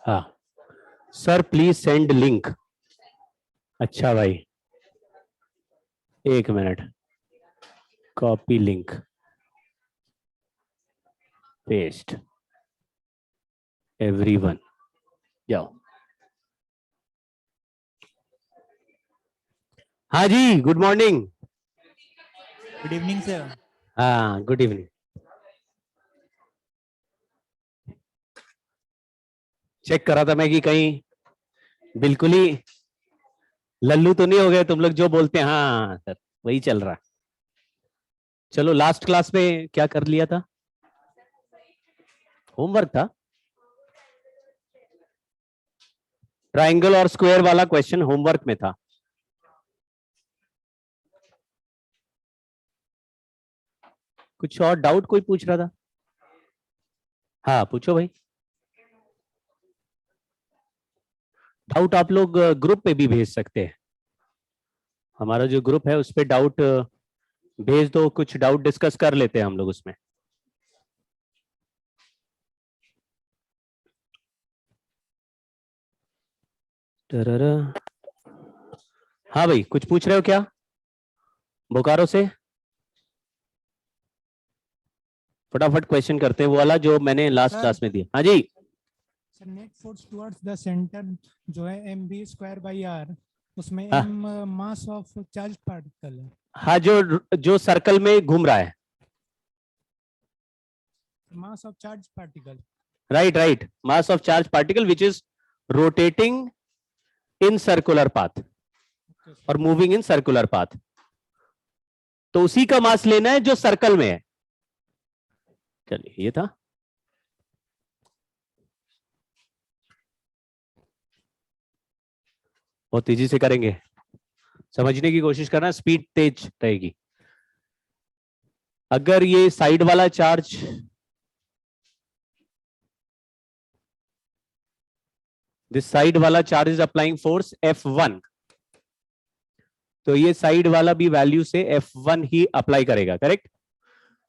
हाँ sir, please send link. अच्छा भाई, एक minute, copy link, paste, everyone, जाओ। हाँ जी, good morning. Good evening sir. हाँ, गुड इवनिंग। चेक करा था मैं कि कहीं बिल्कुल ही लल्लू तो नहीं हो गए तुम लोग जो बोलते हैं। हाँ सर, वही चल रहा। चलो, लास्ट क्लास में क्या कर लिया था? होमवर्क था, ट्राइंगल और स्क्वायर वाला क्वेश्चन होमवर्क में था। कुछ और डाउट कोई पूछ रहा था? हाँ पूछो भाई। डाउट आप लोग ग्रुप पे भी भेज सकते हैं। हमारा जो ग्रुप है उस पे डाउट भेज दो, कुछ डाउट डिस्कस कर लेते हैं हम लोग उसमें। तररा। हाँ भाई, कुछ पूछ रहे हो क्या बोकारो से? फटाफट क्वेश्चन करते हैं, वो वाला जो मैंने लास्ट क्लास में दिया। हाँ जी sir, net force towards the center जो है m b square by r, उसमें हाँ m mass of charge particle है। हाँ, जो जो सर्कल में घूम रहा है। Mass of charge particle. Right right, mass of charge particle which is rotating in circular path और मूविंग इन सर्कुलर पाथ। तो उसी का मास लेना है जो सर्कल में है। चलिए, ये था। बहुत तेजी से करेंगे, समझने की कोशिश करना, स्पीड तेज रहेगी। अगर ये साइड वाला चार्ज दिस साइड वाला charge is applying force F1, तो ये साइड वाला भी वैल्यू से F1 ही अप्लाई करेगा, करेक्ट।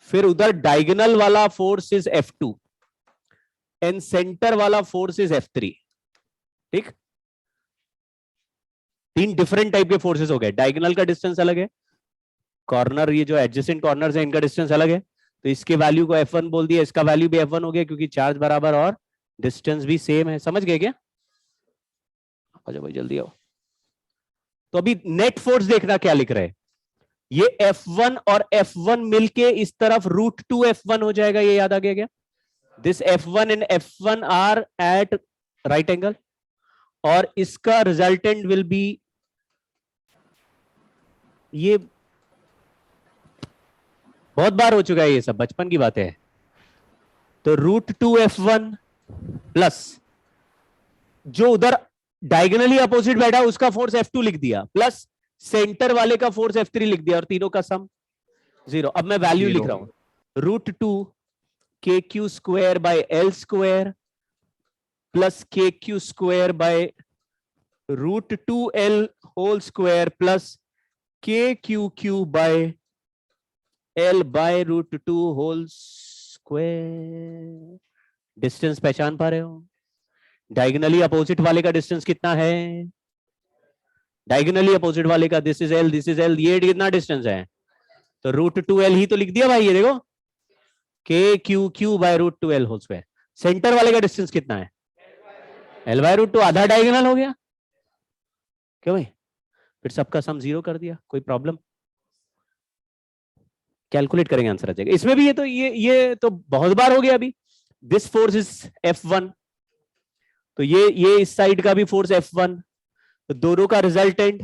फिर उधर डायगोनल वाला force is F2 and centre वाला फोर्स इज F3। ठीक, तीन डिफरेंट टाइप के फोर्सेस हो गए। डायगोनल का डिस्टेंस अलग है, कॉर्नर, ये जो एडजेसेंट कॉर्नर्स है इनका डिस्टेंस अलग है, तो इसके वैल्यू को F1 बोल दिया, इसका वैल्यू भी F1 हो गया क्योंकि चार्ज बराबर और डिस्टेंस भी सेम है। समझ गए क्या? अच्छा भाई जल्दी आओ। तो अभी नेट फोर्स देखना क्या लिख रहे हैं। ये F1 और F1 मिलके इस तरफ √2 F1 हो जाएगा, ये याद आ गया क्या? This F1 and F1 are at right angle, और इसका रिजल्टेंट विल बी, ये बहुत बार हो चुका है, ये सब बचपन की बातें है। तो √2 F1 प्लस जो उधर डायगोनली अपोजिट बैठा उसका फोर्स F2 लिख दिया, प्लस सेंटर वाले का फोर्स F3 लिख दिया, और तीनों का सम 0। अब मैं वैल्यू लिख रहा हूं, √2 KQ square by L square plus KQ square by √2L whole square plus KQQ by L by √2 whole square. Distance पहचान पा रहे हो? डायगोनली अपोजिट वाले का डिस्टेंस कितना है? डायगोनली अपोजिट वाले का this is L, this is L, ये कितना डिस्टेंस है? तो √2L ही तो लिख दिया भाई, ये देखो, KQQ by √2L whole square. Centre वाले का डिस्टेंस कितना है? L बाय √2, आधा डायगोनल हो गया। क्यों भाई? फिर सबका सम 0 कर दिया, कोई प्रॉब्लम? कैलकुलेट करेंगे, आंसर आ जाएगा। इसमें भी ये तो बहुत बार हो गया अभी। दिस फोर्स इज F1, तो ये इस साइड का भी फोर्स F1, तो दोनों का रिजल्टेंट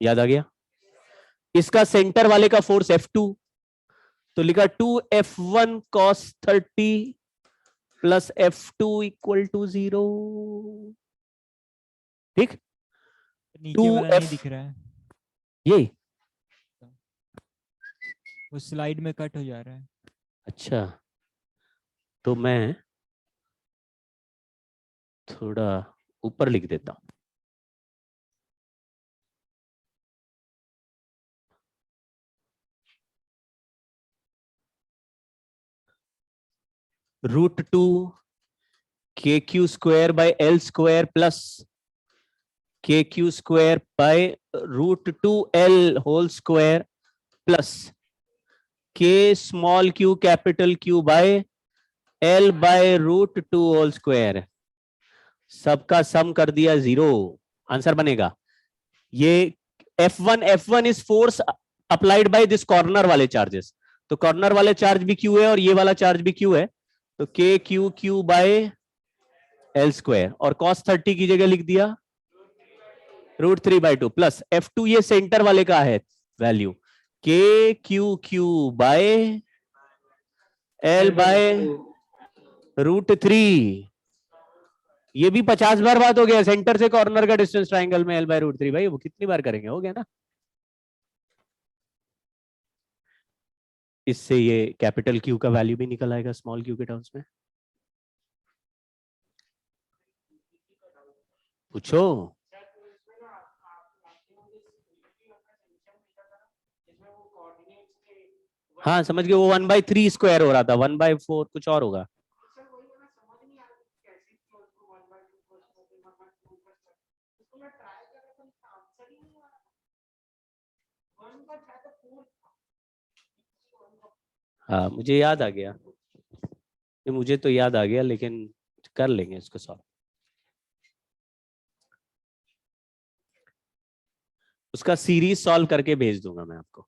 याद आ गया। इसका सेंटर वाले का फोर्स F2, तो लिखा 2F1 cos 30 plus F2 equal to 0। ठीक, नीचे वाला नहीं दिख रहा है, ये वो स्लाइड में कट हो जा रहा है। अच्छा, तो मैं थोड़ा ऊपर लिख देता हूं। √2 KQ square by L square plus KQ square by √2L whole square plus K small q capital Q by L by √2 whole square. सबका सम कर दिया 0, आंसर बनेगा ये F1 is force applied by this corner वाले charges, तो corner वाले charge भी Q है और ये वाला चार्ज भी Q है, तो KQ बाय L स्क्वायर और cos 30 की जगह लिख दिया √3/2 प्लस F2 ये सेंटर वाले का है value KQ by L by √3, ये भी 50 बार बात हो गया, सेंटर से कॉर्नर का डिस्टेंस ट्राइंगल में L बाय √3, भाई वो कितनी बार करेंगे, हो गया ना। इससे ये कैपिटल Q का वैल्यू भी निकल आएगा स्मॉल q के टर्म्स में। पूछो। हाँ समझ गए, वो 1/3 स्क्वायर हो रहा था, 1/4 कुछ और होगा। हाँ मुझे याद आ गया, मुझे तो याद आ गया, लेकिन कर लेंगे इसको सॉल्व। उसका सीरीज सॉल्व करके भेज दूंगा मैं आपको।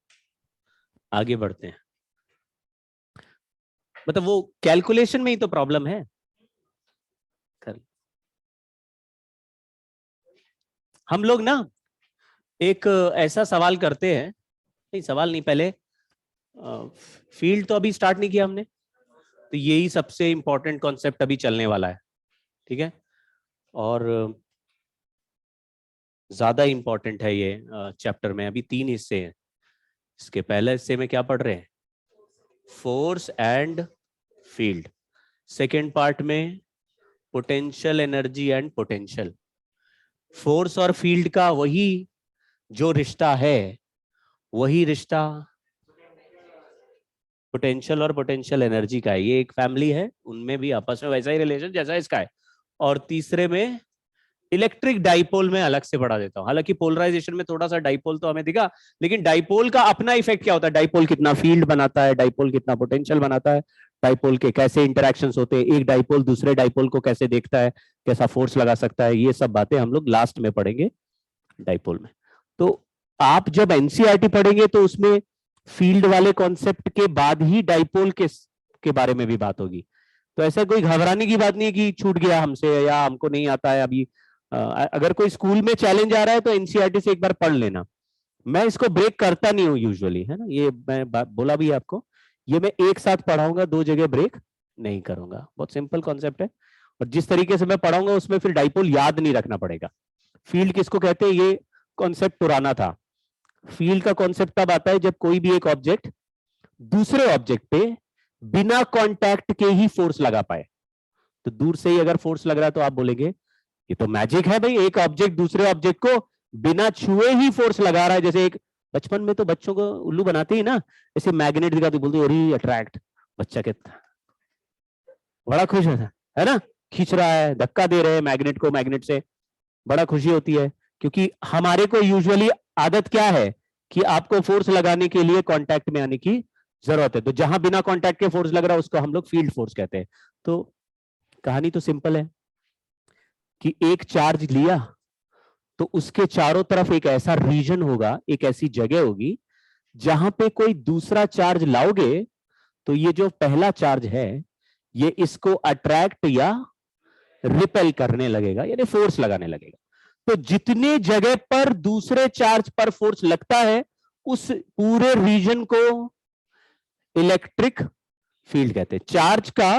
आगे बढ़ते हैं, मतलब वो कैलकुलेशन में ही तो प्रॉब्लम है। कर हम लोग ना एक ऐसा सवाल करते हैं, नहीं सवाल नहीं, पहले फील्ड तो अभी स्टार्ट नहीं किया हमने, तो यही सबसे इंपॉर्टेंट कॉन्सेप्ट अभी चलने वाला है, ठीक है, और ज्यादा इंपॉर्टेंट है ये चैप्टर में। अभी 3 हिस्से हैं, इसके पहले हिस्से में क्या पढ़ रहे हैं, force and field, second part में potential energy and potential. Force और फील्ड का वही जो रिश्ता है, वही रिश्ता पोटेंशियल और पोटेंशियल एनर्जी का है। ये एक फैमिली है, उनमें भी आपस में वैसा ही रिलेशन जैसा इसका है। और तीसरे में इलेक्ट्रिक डाइपोल में अलग से पढ़ा देता हूं, हालांकि पोलराइजेशन में थोड़ा सा डाइपोल तो हमें दिखा, लेकिन डाइपोल का अपना इफेक्ट क्या होता है, डाइपोल कितना फील्ड बनाता है, डाइपोल कितना पोटेंशियल बनाता है, डाइपोल के कैसे इंटरेक्शंस होते हैं, एक डाइपोल दूसरे डाइपोल को कैसे देखता है, कैसा फोर्स लगा सकता है, ये सब बातें हम लोग लास्ट में पढ़ेंगे डाइपोल में। तो आप जब एनसीईआरटी पढ़ेंगे तो उसमें फील्ड वाले कॉन्सेप्ट के बाद ही डाइपोल के बारे में भी बात होगी। तो ऐसा कोई घबराने की बात नहीं है कि छूट गया हमसे या हमको नहीं आता है अभी। अगर कोई स्कूल में चैलेंज आ रहा है तो एनसीईआरटी से एक बार पढ़ लेना। मैं इसको ब्रेक करता नहीं हूँ यूजुअली, है ना, ये मैं बोला भी है आपको, ये मैं एक साथ पढ़ाऊंगा, 2 जगह ब्रेक नहीं करूंगा, बहुत सिंपल कॉन्सेप्ट है। और जिस तरीके से मैं पढ़ाऊंगा उसमें फिर डाइपोल याद नहीं रखना पड़ेगा। फील्ड किसको कहते हैं, ये कॉन्सेप्ट पुराना था। फील्ड का कॉन्सेप्ट तब आता है जब कोई भी एक ऑब्जेक्ट दूसरे ऑब्जेक्ट पे बिना कांटेक्ट के ही फोर्स लगा पाए। तो दूर से ही अगर फोर्स लग रहा है तो आप बोलेंगे ये तो मैजिक है भाई, एक ऑब्जेक्ट दूसरे ऑब्जेक्ट को बिना छुए ही फोर्स लगा रहा है। जैसे एक बचपन में तो बच्चों को उल्लू बनाते ही ना, ऐसे मैग्नेट दिखाते बोलते अरे अट्रैक्ट, बच्चा कहता बड़ा खुश है ना, खींच रहा है, धक्का दे रहे हैं मैग्नेट को, मैग्नेट से बड़ा खुशी होती है। क्योंकि हमारे को यूजुअली आदत क्या है कि आपको फोर्स लगाने के लिए कांटेक्ट में आने की जरूरत है, तो जहां बिना कांटेक्ट के फोर्स लग रहा है उसको हम लोग फील्ड फोर्स कहते हैं। तो कहानी तो सिंपल है कि एक चार्ज लिया तो उसके चारों तरफ एक ऐसा रीजन होगा, एक ऐसी जगह होगी जहां पे कोई दूसरा चार्ज लाओगे तो ये जो पहला चार्ज है ये इसको अट्रैक्ट या रिपेल करने लगेगा, यानी फोर्स लगाने लगेगा। तो जितने जगह पर दूसरे चार्ज पर फोर्स लगता है उस पूरे रीजन को इलेक्ट्रिक फील्ड कहते हैं। चार्ज का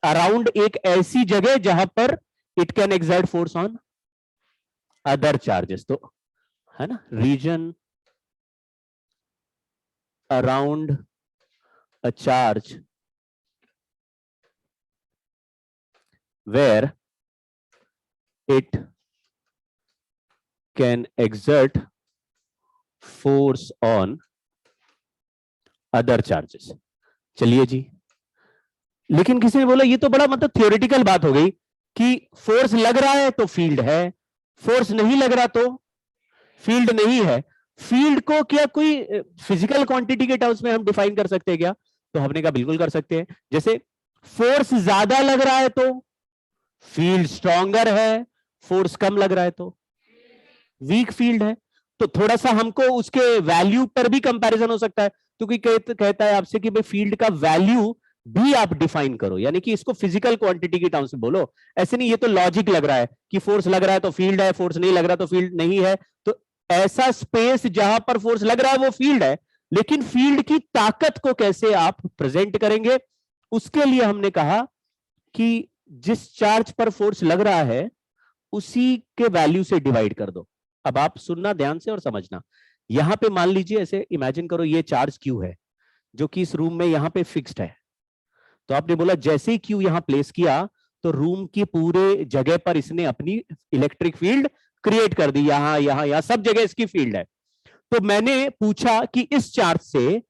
अराउंड एक ऐसी जगह जहां पर it can exert force on other charges, तो है ना, region around a charge where it can exert force on other charges। चलिए जी, लेकिन किसी ने बोला ये तो बड़ा मतलब थियोरेटिकल बात हो गई कि फोर्स लग रहा है तो फील्ड है, फोर्स नहीं लग रहा तो फील्ड नहीं है। फील्ड को क्या कोई फिजिकल क्वांटिटी के टर्म्स में हम डिफाइन कर सकते हैं क्या? तो हमने कहा बिल्कुल कर सकते हैं। जैसे फोर्स ज्यादा लग रहा है तो फील्ड स्ट्रॉन्गर है, फोर्स कम लग रहा है तो वीक फील्ड है। तो थोड़ा सा हमको उसके वैल्यू पर भी कंपैरिजन हो सकता है, क्योंकि कहता है आपसे कि भाई फील्ड का वैल्यू भी आप डिफाइन करो, यानी कि इसको फिजिकल क्वांटिटी के टर्म्स में बोलो। ऐसे नहीं, ये तो लॉजिक लग रहा है कि फोर्स लग रहा है तो फील्ड है, फोर्स नहीं लग रहा तो फील्ड नहीं है। तो ऐसा स्पेस जहां पर फोर्स लग रहा है वो फील्ड है, लेकिन फील्ड की ताकत को कैसे आप प्रेजेंट करेंगे, उसके लिए हमने कहा कि जिस चार्ज पर फोर्स लग रहा है उसी के वैल्यू से डिवाइड कर दो। अब आप सुनना ध्यान से और समझना। यहां पे मान लीजिए, ऐसे इमेजिन करो ये चार्ज क्यू है जो कि इस रूम में यहां पे फिक्स्ड है। तो आपने बोला जैसे ही क्यू यहां प्लेस किया तो रूम की पूरे जगह पर इसने अपनी इलेक्ट्रिक फील्ड क्रिएट कर दी, यहां यहां यहां सब जगह इसकी फील्ड है। तो मैंने पूछा कि इस चार्ज से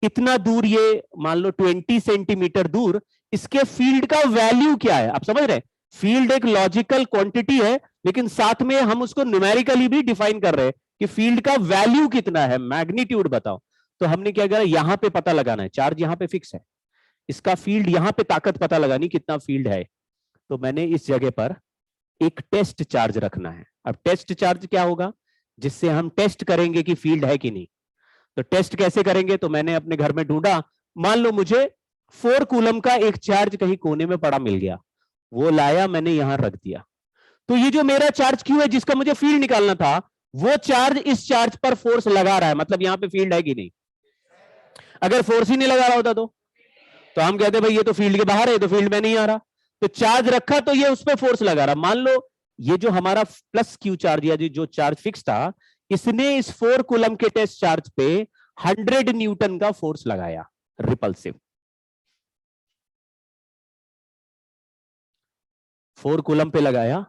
इतना दूर, ये मान लो 20 सेंटीमीटर दूर, इसके फील्ड का वैल्यू क्या है? आप समझ रहे हैं, फील्ड एक लॉजिकल क्वांटिटी है, लेकिन साथ में हम उसको न्यूमेरिकली भी डिफाइन कर रहे हैं कि फील्ड का वैल्यू कितना है, मैग्नीट्यूड बताओ। तो हमने क्या करा, यहां पे पता लगाना है, चार्ज यहां पे फिक्स है, इसका फील्ड यहां पे ताकत पता लगानी कितना फील्ड है। तो मैंने इस जगह पर एक टेस्ट चार्ज रखना है। अब टेस्ट चार्ज क्या होगा, जिससे हम टेस्ट करेंगे कि फील्ड है कि नहीं। तो टेस्ट कैसे करेंगे, तो मैंने अपने घर में ढूंढा, मान लो मुझे 4 कूलम का एक चार्ज कहीं कोने में पड़ा मिल गया, वो लाया मैंने यहां रख दिया। तो ये जो मेरा चार्ज क्यू है जिसका मुझे फील्ड निकालना था, वो चार्ज इस चार्ज पर फोर्स लगा रहा है, मतलब यहां पे फील्ड है कि नहीं। अगर फोर्स ही नहीं लगा रहा होता तो हम कहते भाई ये तो फील्ड के बाहर है, तो फील्ड में नहीं आ रहा। तो चार्ज रखा तो ये उस पर फोर्स लगा रहा। मान लो ये जो हमारा प्लस क्यू चार्ज या जो चार्ज फिक्स था, इसने इस 4 कूलम के टेस्ट चार्ज पे 100 न्यूटन का फोर्स लगाया, रिपल्सिव। 4 कूलम पे लगाया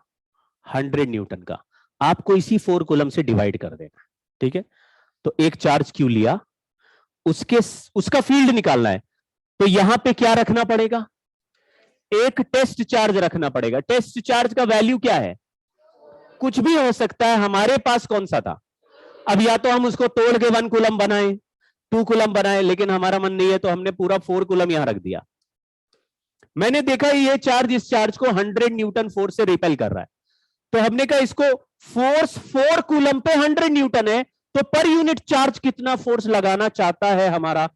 100 न्यूटन का। आपको इसी 4 कूलम से डिवाइड कर देना, ठीक है। तो एक चार्ज क्यू लिया, उसका फील्ड निकालना है, तो यहां पे क्या रखना पड़ेगा, एक टेस्ट चार्ज रखना पड़ेगा। टेस्ट चार्ज का वैल्यू क्या है, कुछ भी हो सकता है, हमारे पास कौन सा था। अब या तो हम उसको तोड़ के 1 कूलम बनाए, 2 कूलम बनाए, लेकिन हमारा मन नहीं है तो हमने पूरा 4 कूलम यहां रख दिया। मैंने देखा ये चार्ज इस चार्ज को 100 न्यूटन फोर्स से रिपेल कर रहा है। तो हमने कहा इसको फोर्स 4 कूलम पे 100 न्यूटन है, तो पर यूनिट चार्ज कितना फोर्स लगाना चाहता है हमारा,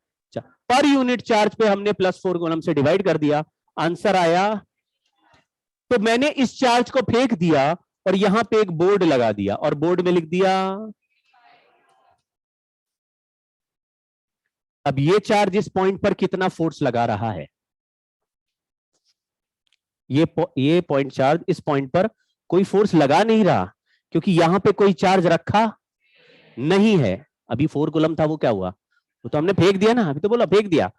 पर यूनिट चार्ज पे हमने +4 कूलम से डिवाइड कर दिया, आंसर आया। तो मैंने इस चार्ज को फेंक दिया और यहां पे एक बोर्ड लगा दिया और बोर्ड में लिख दिया। अब ये चार्ज इस पॉइंट पर कितना फोर्स लगा रहा है, ये पॉइंट चार्ज इस पॉइंट पर कोई फोर्स लगा नहीं रहा, क्योंकि यहां पे कोई चार्ज रखा नहीं है। अभी 4 कूलम था, वो क्या हुआ, वो तो हमने फेंक दिया ना, अभी तो बोला फेंक दिया।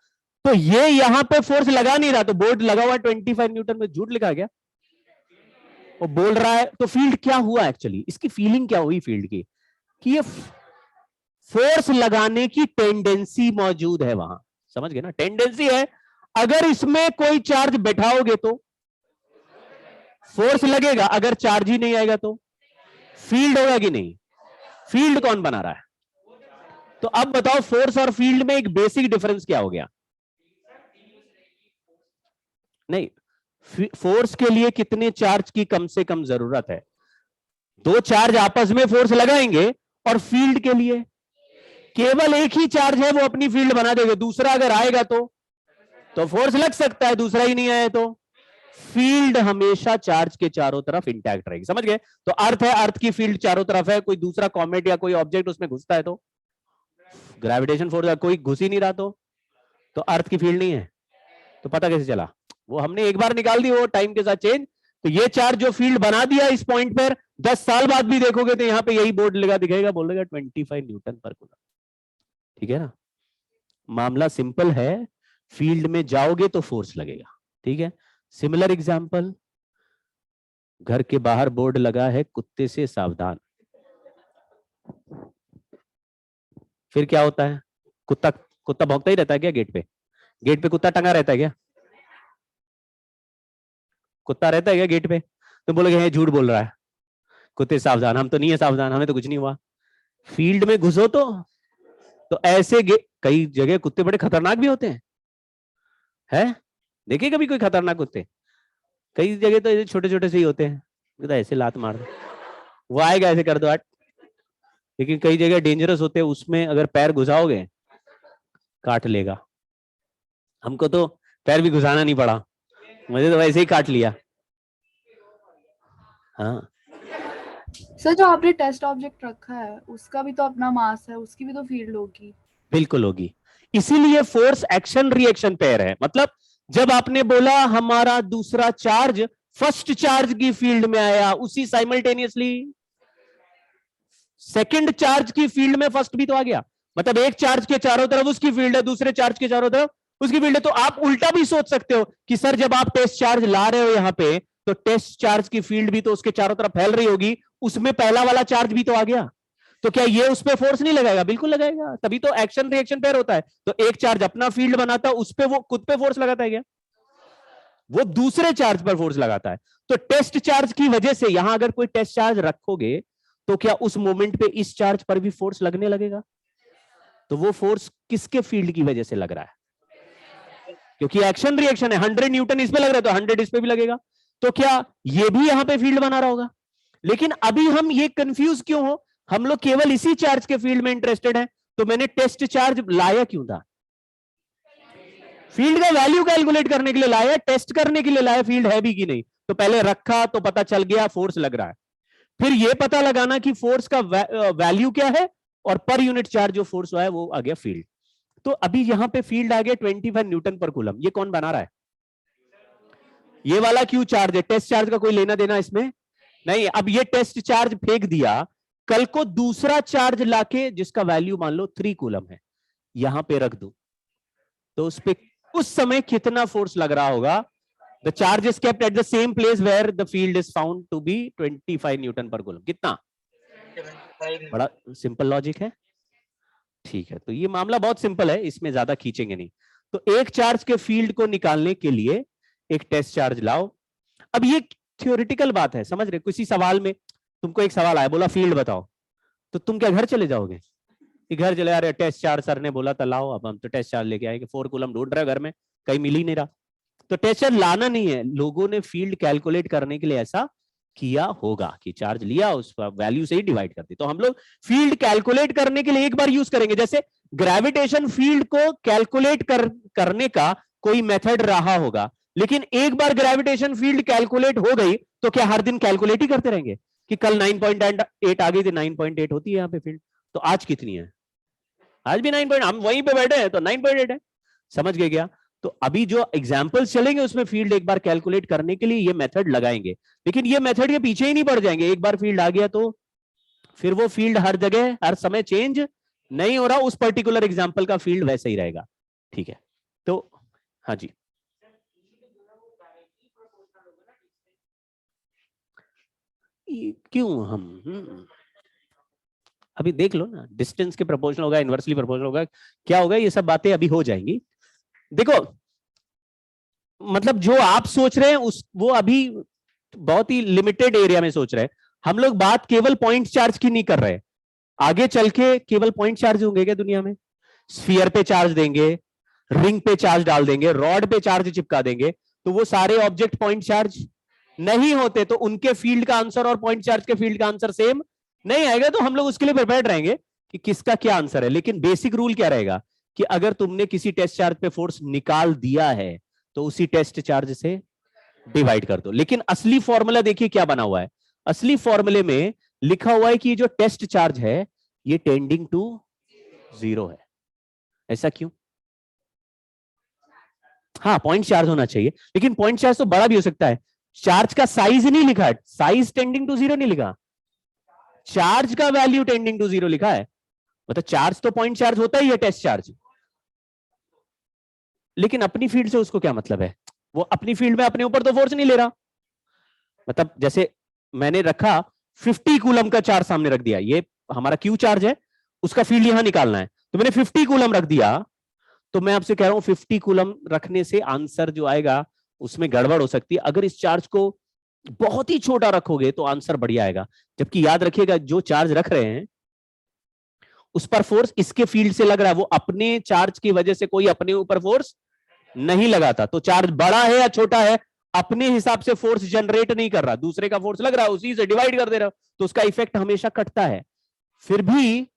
तो ये यहां पे फोर्स लगा नहीं रहा, तो बोर्ड लगा हुआ 25 न्यूटन में, झूठ लिखा गया। वो बोल रहा है तो फील्ड क्या हुआ, एक्चुअली इसकी फीलिंग क्या हुई फील्ड की, कि ये फोर्स लगाने की टेंडेंसी मौजूद है वहां। समझ गए ना, टेंडेंसी है। अगर इसमें कोई चार्ज बैठाओगे तो फोर्स लगेगा, अगर चार्ज ही नहीं आएगा तो फील्ड होगा कि नहीं। फील्ड कौन बना रहा है, तो अब बताओ फोर्स और फील्ड में एक बेसिक डिफरेंस क्या हो गया। नहीं, फोर्स के लिए कितने चार्ज की कम से कम जरूरत है, 2 चार्ज आपस में फोर्स लगाएंगे। और फील्ड के लिए केवल एक ही चार्ज है, वो अपनी फील्ड बना देगा, दूसरा अगर आएगा तो फोर्स लग सकता है, दूसरा ही नहीं आया तो फील्ड हमेशा चार्ज के चारों तरफ इंटैक्ट रहेगी। समझ गए, तो अर्थ है, अर्थ की फील्ड चारों तरफ है, कोई दूसरा कॉमेट या कोई ऑब्जेक्ट उसमें घुसता है तो ग्रेविटेशन फोर्स, कोई घुस ही नहीं रहा तो अर्थ की फील्ड नहीं है। तो पता कैसे चला, वो हमने एक बार निकाल दी, वो टाइम के साथ चेंज। तो ये चार्ज जो फील्ड बना दिया इस पॉइंट पर, 10 साल बाद भी देखोगे तो यहां पे यही बोर्ड लगा दिखेगा, बोलेगा 25 न्यूटन पर कूलम। ठीक है ना, मामला सिंपल है, फील्ड में जाओगे तो फोर्स लगेगा। ठीक है, सिमिलर एग्जांपल, घर के बाहर बोर्ड लगा है कुत्ते से सावधान। फिर क्या होता है, कुत्ता कुत्ता भौंकता ही रहता है क्या गेट पे, गेट पे कुत्ता टंगा रहता है क्या। कुत्ता रहता है क्या गेट पे? तो बोलोगे ये झूठ बोल रहा है, कुत्ते सावधान, हम तो नहीं है सावधान, हमें तो कुछ नहीं हुआ। फील्ड में घुसो तो ऐसे कई जगह कुत्ते बड़े खतरनाक भी होते हैं। देखे कभी कोई खतरनाक कुत्ते? कई जगह तो छोटे छोटे से ही होते हैं, तो ऐसे लात मार दो, वो आएगा ऐसे कर दो हट। लेकिन कई जगह डेंजरस होते हैं, उसमें अगर पैर घुसाओगे काट लेगा। हमको तो पैर भी घुसाना नहीं पड़ा, मुझे तो वैसे ही काट लिया। हाँ सर जो आपने टेस्ट ऑब्जेक्ट रखा है उसका भी तो अपना मास है, उसकी भी तो फील्ड होगी। बिल्कुल होगी, इसीलिए फोर्स एक्शन रिएक्शन पेयर है। मतलब जब आपने बोला हमारा दूसरा चार्ज फर्स्ट चार्ज की फील्ड में आया, उसी साइमल्टेनियसली सेकंड चार्ज की फील्ड में फर्स्ट भी तो आ गया। मतलब एक चार्ज के चारों तरफ उसकी फील्ड है, दूसरे चार्ज के चारों तरफ उसकी फील्ड है। तो आप उल्टा भी सोच सकते हो कि सर जब आप टेस्ट चार्ज ला रहे हो यहां पे, तो टेस्ट चार्ज की फील्ड भी तो उसके चारों तरफ फैल रही होगी, उसमें पहला वाला चार्ज भी तो आ गया, तो क्या ये उस पर फोर्स नहीं लगाएगा? बिल्कुल लगाएगा, तभी तो एक्शन रिएक्शन पेयर होता है। तो एक चार्ज अपना फील्ड बनाता है, उस पर वो खुद पे फोर्स लगाता है क्या? वो दूसरे चार्ज पर फोर्स लगाता है। तो टेस्ट चार्ज की वजह से यहां अगर कोई टेस्ट चार्ज रखोगे तो क्या उस मोमेंट पे इस चार्ज पर भी फोर्स लगने लगेगा? तो वो फोर्स किसके फील्ड की वजह से लग रहा है? क्योंकि एक्शन रिएक्शन है, 100 न्यूटन इस पे लग रहा है तो 100 इस पे भी लगेगा। तो क्या ये भी यहां पे फील्ड बना रहा होगा? लेकिन अभी हम ये कंफ्यूज क्यों हो? हम लोग केवल इसी चार्ज के फील्ड में इंटरेस्टेड हैं। तो मैंने टेस्ट चार्ज लाया क्यों था? फील्ड का वैल्यू कैलकुलेट करने के लिए लाया, टेस्ट करने के लिए लाया फील्ड है भी कि नहीं। तो पहले रखा तो पता चल गया फोर्स लग रहा है, फिर यह पता लगाना कि फोर्स का वैल्यू क्या है, और पर यूनिट चार्ज जो फोर्स हुआ है वो आ गया फील्ड। तो अभी यहां पे फील्ड आ गया 25 न्यूटन पर कूलम। ये कौन बना रहा है? ये वाला क्यू चार्ज है, टेस्ट चार्ज का कोई लेना देना इसमें नहीं। अब ये टेस्ट चार्ज फेंक दिया, कल को दूसरा चार्ज लाके जिसका वैल्यू मान लो 3 कूलम है यहां पे रख दूं, तो उस पे उस समय कितना फोर्स लग रहा होगा? The charge is kept at the same place where the field is found to be 25 newton per coulomb. कितना? बड़ा सिंपल लॉजिक है। ठीक है, तो ये मामला बहुत सिंपल है, इसमें ज्यादा खींचेंगे नहीं। तो एक चार्ज के फील्ड को निकालने के लिए एक टेस्ट चार्ज लाओ। अब ये थ्योरेटिकल बात है, समझ रहे? किसी सवाल में तुमको एक सवाल आया, बोला फील्ड बताओ, तो तुम क्या घर चले जाओगे कि घर चले आ रहे टेस्ट चार्ज सर ने बोला था लाओ, अब हम तो टेस्ट चार्ज लेके आएंगे, 4 कूलम ढूंढ रहे घर में, कहीं मिल ही नहीं रहा। तो टेस्ट चार्ज लाना नहीं है, लोगों ने फील्ड कैलकुलेट करने के लिए ऐसा किया होगा कि चार्ज लिया उस वैल्यू से ही डिवाइड कर दी। तो हम लोग फील्ड कैलकुलेट करने के लिए एक बार यूज करेंगे, जैसे ग्रेविटेशन फील्ड को कैलकुलेट करने का कोई मेथड रहा होगा, लेकिन एक बार ग्रेविटेशन फील्ड कैलकुलेट हो गई तो क्या हर दिन कैलकुलेट ही करते रहेंगे कि कल 9.8 आ गई थी, 9.8 होती है यहाँ पे फील्ड, तो आज कितनी है? आज भी 9. हम वहीं पे बैठे हैं तो 9.8 है। समझ गए क्या? तो अभी जो एग्जाम्पल्स चलेंगे उसमें फील्ड एक बार कैलकुलेट करने के लिए ये मेथड लगाएंगे, लेकिन ये मेथड के पीछे ही नहीं पड़ जाएंगे। एक बार फील्ड आ गया तो फिर वो फील्ड हर जगह हर समय चेंज नहीं हो रहा, उस पर्टिकुलर एग्जाम्पल का फील्ड वैसे ही रहेगा। ठीक है, तो हाँ जी, क्यों हम अभी देख लो ना, डिस्टेंस के प्रोपोर्शनल होगा, इनवर्सली प्रोपोर्शनल होगा, क्या होगा, ये सब बातें अभी हो जाएंगी। देखो मतलब जो आप सोच रहे हैं वो अभी बहुत ही लिमिटेड एरिया में सोच रहे हैं। हम लोग बात केवल पॉइंट चार्ज की नहीं कर रहे, आगे चल के केवल पॉइंट चार्ज होंगे क्या दुनिया में? स्फीयर पे चार्ज देंगे, रिंग पे चार्ज डाल देंगे, रॉड पे चार्ज चिपका देंगे, तो वो सारे ऑब्जेक्ट पॉइंट चार्ज नहीं होते, तो उनके फील्ड का आंसर और पॉइंट चार्ज के फील्ड का आंसर सेम नहीं आएगा। तो हम लोग उसके लिए प्रिपेयर्ड रहेंगे कि किसका क्या आंसर है। लेकिन बेसिक रूल क्या रहेगा कि अगर तुमने किसी टेस्ट चार्ज पे फोर्स निकाल दिया है तो उसी टेस्ट चार्ज से डिवाइड कर दो। लेकिन असली फॉर्मूला देखिए क्या बना हुआ है। असली फॉर्मूले में लिखा हुआ है कि जो टेस्ट चार्ज है ये टेंडिंग टू 0 है। ऐसा क्यों? हाँ, पॉइंट चार्ज होना चाहिए, लेकिन पॉइंट चार्ज तो बड़ा भी हो सकता है। चार्ज का साइज नहीं लिखा है, साइज टेंडिंग टू 0 नहीं लिखा, चार्ज का वैल्यू टेंडिंग टू 0 लिखा है। मतलब चार्ज तो पॉइंट चार्ज होता ही है टेस्ट चार्ज, लेकिन अपनी फील्ड से उसको क्या मतलब है? वो अपनी फील्ड में अपने ऊपर तो फोर्स नहीं ले रहा। मतलब जैसे मैंने रखा 50 कूलम का चार्ज सामने रख दिया, ये हमारा क्यू चार्ज है, उसका फील्ड यहां निकालना है, तो मैंने 50 कूलम रख दिया, तो मैं आपसे कह रहा हूं 50 कूलम रखने से आंसर जो आएगा उसमें गड़बड़ हो सकती है। अगर इस चार्ज को बहुत ही छोटा रखोगे तो आंसर बढ़िया आएगा। जबकि याद रखिएगा जो चार्ज रख रहे हैं उस पर फोर्स इसके फील्ड से लग रहा है, वो अपने चार्ज की वजह से कोई अपने ऊपर फोर्स नहीं लगाता। तो चार्ज बड़ा है या छोटा है, अपने हिसाब से फोर्स जनरेट नहीं कर रहा, दूसरे का फोर्स लग रहा है उसी से डिवाइड कर दे रहा, तो उसका इफेक्ट हमेशा कटता है। फिर भी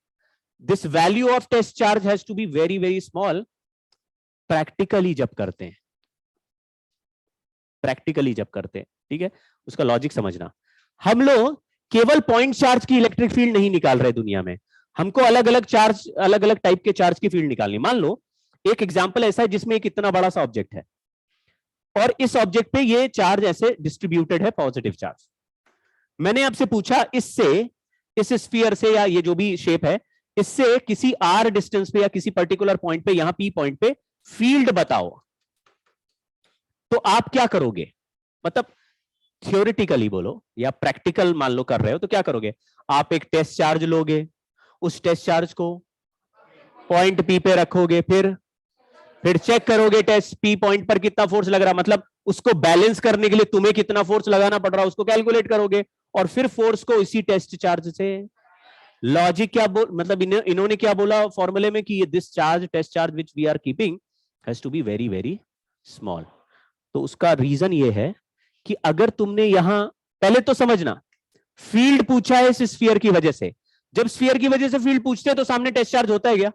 this value of test charge has to be very very small practically जब करते हैं, प्रैक्टिकली जब करते हैं, ठीक है। उसका लॉजिक समझना। हम लोग केवल पॉइंट चार्ज की इलेक्ट्रिक फील्ड नहीं निकाल रहे दुनिया में, हमको अलग अलग चार्ज, अलग अलग टाइप के चार्ज की फील्ड निकालनी। मान लो एक एग्जांपल ऐसा है जिसमें एक इतना बड़ा सा ऑब्जेक्ट है और इस ऑब्जेक्ट पे ये चार्ज ऐसे डिस्ट्रीब्यूटेड है, पॉजिटिव चार्ज। मैंने आपसे पूछा इससे, इस स्फीयर से या ये जो भी शेप है, इससे किसी आर डिस्टेंस पे या किसी पर्टिकुलर पॉइंट पे, यहां पी पॉइंट पे फील्ड बताओ, तो आप क्या करोगे? मतलब थियोरिटिकली बोलो या प्रैक्टिकल मान लो कर रहे हो तो क्या करोगे? आप एक टेस्ट चार्ज लोगे, उस टेस्ट चार्ज को पॉइंट पी पे रखोगे, फिर चेक करोगे टेस्ट पी पॉइंट पर कितना फोर्स लग रहा, मतलब उसको बैलेंस करने के लिए तुम्हें कितना फोर्स लगाना पड़ रहा है उसको कैलकुलेट करोगे, और फिर फोर्स को इसी टेस्ट चार्ज से। लॉजिक क्या मतलब इन्होंने क्या बोला फॉर्मूले में कि ये this charge, test charge which we are keeping has to be very very small. तो उसका रीजन ये है कि अगर तुमने यहां, पहले तो समझना, फील्ड पूछा है इस स्फीयर की वजह से। जब स्फीयर की वजह से फील्ड पूछते हैं तो सामने टेस्ट चार्ज होता है क्या?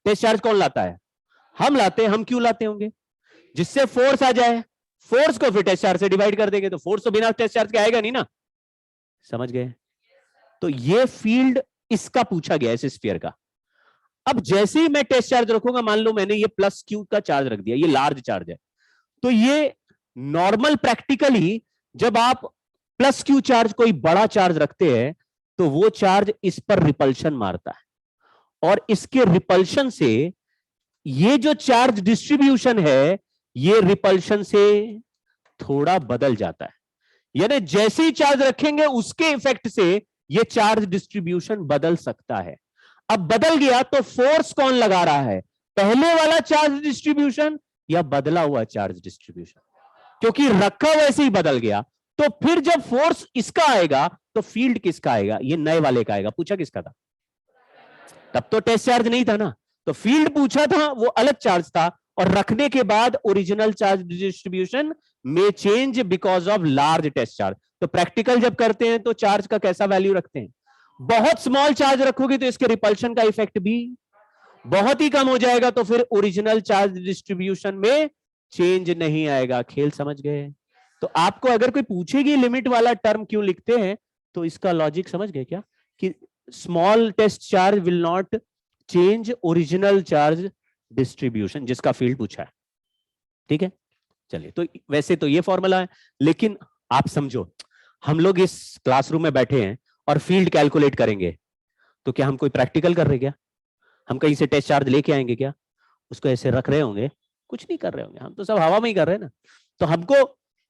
टेस्ट चार्ज कौन लाता है? हम लाते हैं। हम क्यों लाते होंगे? जिससे फोर्स आ जाए, फोर्स को फिर टेस्ट चार्ज से डिवाइड कर देंगे, तो फोर्स तो बिना टेस्ट चार्ज के आएगा नहीं ना। समझ गए? तो ये फील्ड इसका पूछा गया इस स्फीयर का। अब जैसे ही मैं टेस्ट चार्ज रखूंगा, मान लो मैंने ये प्लस क्यू का चार्ज रख दिया, ये लार्ज चार्ज है, तो ये नॉर्मल प्रैक्टिकली जब आप प्लस क्यू चार्ज कोई बड़ा चार्ज रखते हैं तो वो चार्ज इस पर रिपल्शन मारता है, और इसके रिपल्शन से ये जो चार्ज डिस्ट्रीब्यूशन है ये रिपल्शन से थोड़ा बदल जाता है। यानी जैसे ही चार्ज रखेंगे उसके इफेक्ट से ये चार्ज डिस्ट्रीब्यूशन बदल सकता है। अब बदल गया तो फोर्स कौन लगा रहा है? पहले वाला चार्ज डिस्ट्रीब्यूशन या बदला हुआ चार्ज डिस्ट्रीब्यूशन? क्योंकि रखा वैसे ही बदल गया, तो फिर जब फोर्स इसका आएगा तो फील्ड किसका आएगा? ये नए वाले का आएगा। पूछा किसका था? तब तो टेस्ट चार्ज नहीं था ना, तो फील्ड पूछा था, वो अलग चार्ज था, और रखने के बाद ओरिजिनल चार्ज डिस्ट्रीब्यूशन में change because of large test charge. तो प्रैक्टिकल जब करते हैं तो चार्ज का कैसा वैल्यू रखते हैं? बहुत स्मॉल चार्ज रखोगे तो इसके रिपल्शन का इफेक्ट भी बहुत ही कम हो जाएगा, तो फिर ओरिजिनल चार्ज डिस्ट्रीब्यूशन में चेंज नहीं आएगा। खेल समझ गए? तो आपको अगर कोई पूछेगी लिमिट वाला टर्म क्यों लिखते हैं, तो इसका लॉजिक समझ गए क्या? कि small test charge will not change original charge distribution, जिसका फील्ड पूछा है। ठीक है, चलिए। तो वैसे तो ये फॉर्मूला है, लेकिन आप समझो, हम लोग इस क्लासरूम में बैठे हैं और फील्ड कैलकुलेट करेंगे, तो क्या हम कोई प्रैक्टिकल कर रहे क्या? हम कहीं से टेस्ट चार्ज लेके आएंगे क्या? उसको ऐसे रख रहे होंगे? कुछ नहीं कर रहे होंगे, हम तो सब हवा में ही कर रहे हैं ना। तो हमको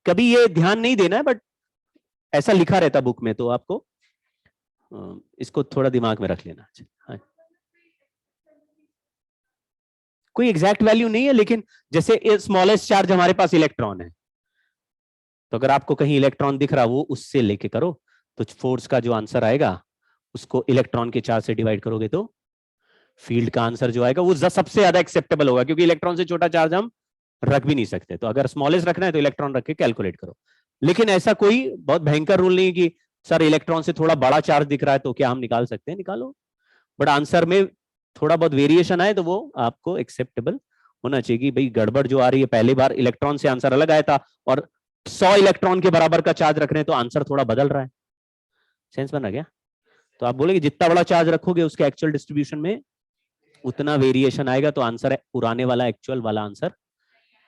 कभी ये ध्यान नहीं देना है, बट ऐसा लिखा रहता बुक में, तो आपको इसको थोड़ा दिमाग में रख लेना। हाँ, कोई एग्जैक्ट वैल्यू नहीं है, लेकिन जैसे स्मॉलेस्ट चार्ज हमारे पास इलेक्ट्रॉन है, तो अगर आपको कहीं इलेक्ट्रॉन दिख रहा, वो उससे लेके करो, तो फोर्स का जो आंसर आएगा उसको इलेक्ट्रॉन के चार्ज से डिवाइड करोगे तो फील्ड का आंसर जो आएगा वो सबसे ज्यादा एक्सेप्टेबल होगा, क्योंकि इलेक्ट्रॉन से छोटा चार्ज हम रख भी नहीं सकते। तो अगर स्मॉलेस्ट रखना है तो इलेक्ट्रॉन रख के कैलकुलेट करो। लेकिन ऐसा कोई बहुत भयंकर रूल नहीं कि सर इलेक्ट्रॉन से थोड़ा बड़ा चार्ज दिख रहा है तो क्या हम निकाल सकते हैं? निकालो, बट आंसर में थोड़ा बहुत वेरिएशन आए तो वो आपको एक्सेप्टेबल होना चाहिए कि भाई गड़बड़ जो आ रही है, पहली बार इलेक्ट्रॉन से आंसर अलग आया था और 100 इलेक्ट्रॉन के बराबर का चार्ज रख रहे हैं तो आंसर थोड़ा बदल रहा है। सेंस बना गया? तो आप बोले कि जितना बड़ा चार्ज रखोगे उसके एक्चुअल डिस्ट्रीब्यूशन में उतना वेरिएशन आएगा, तो आंसर पुराने वाला एक्चुअल वाला आंसर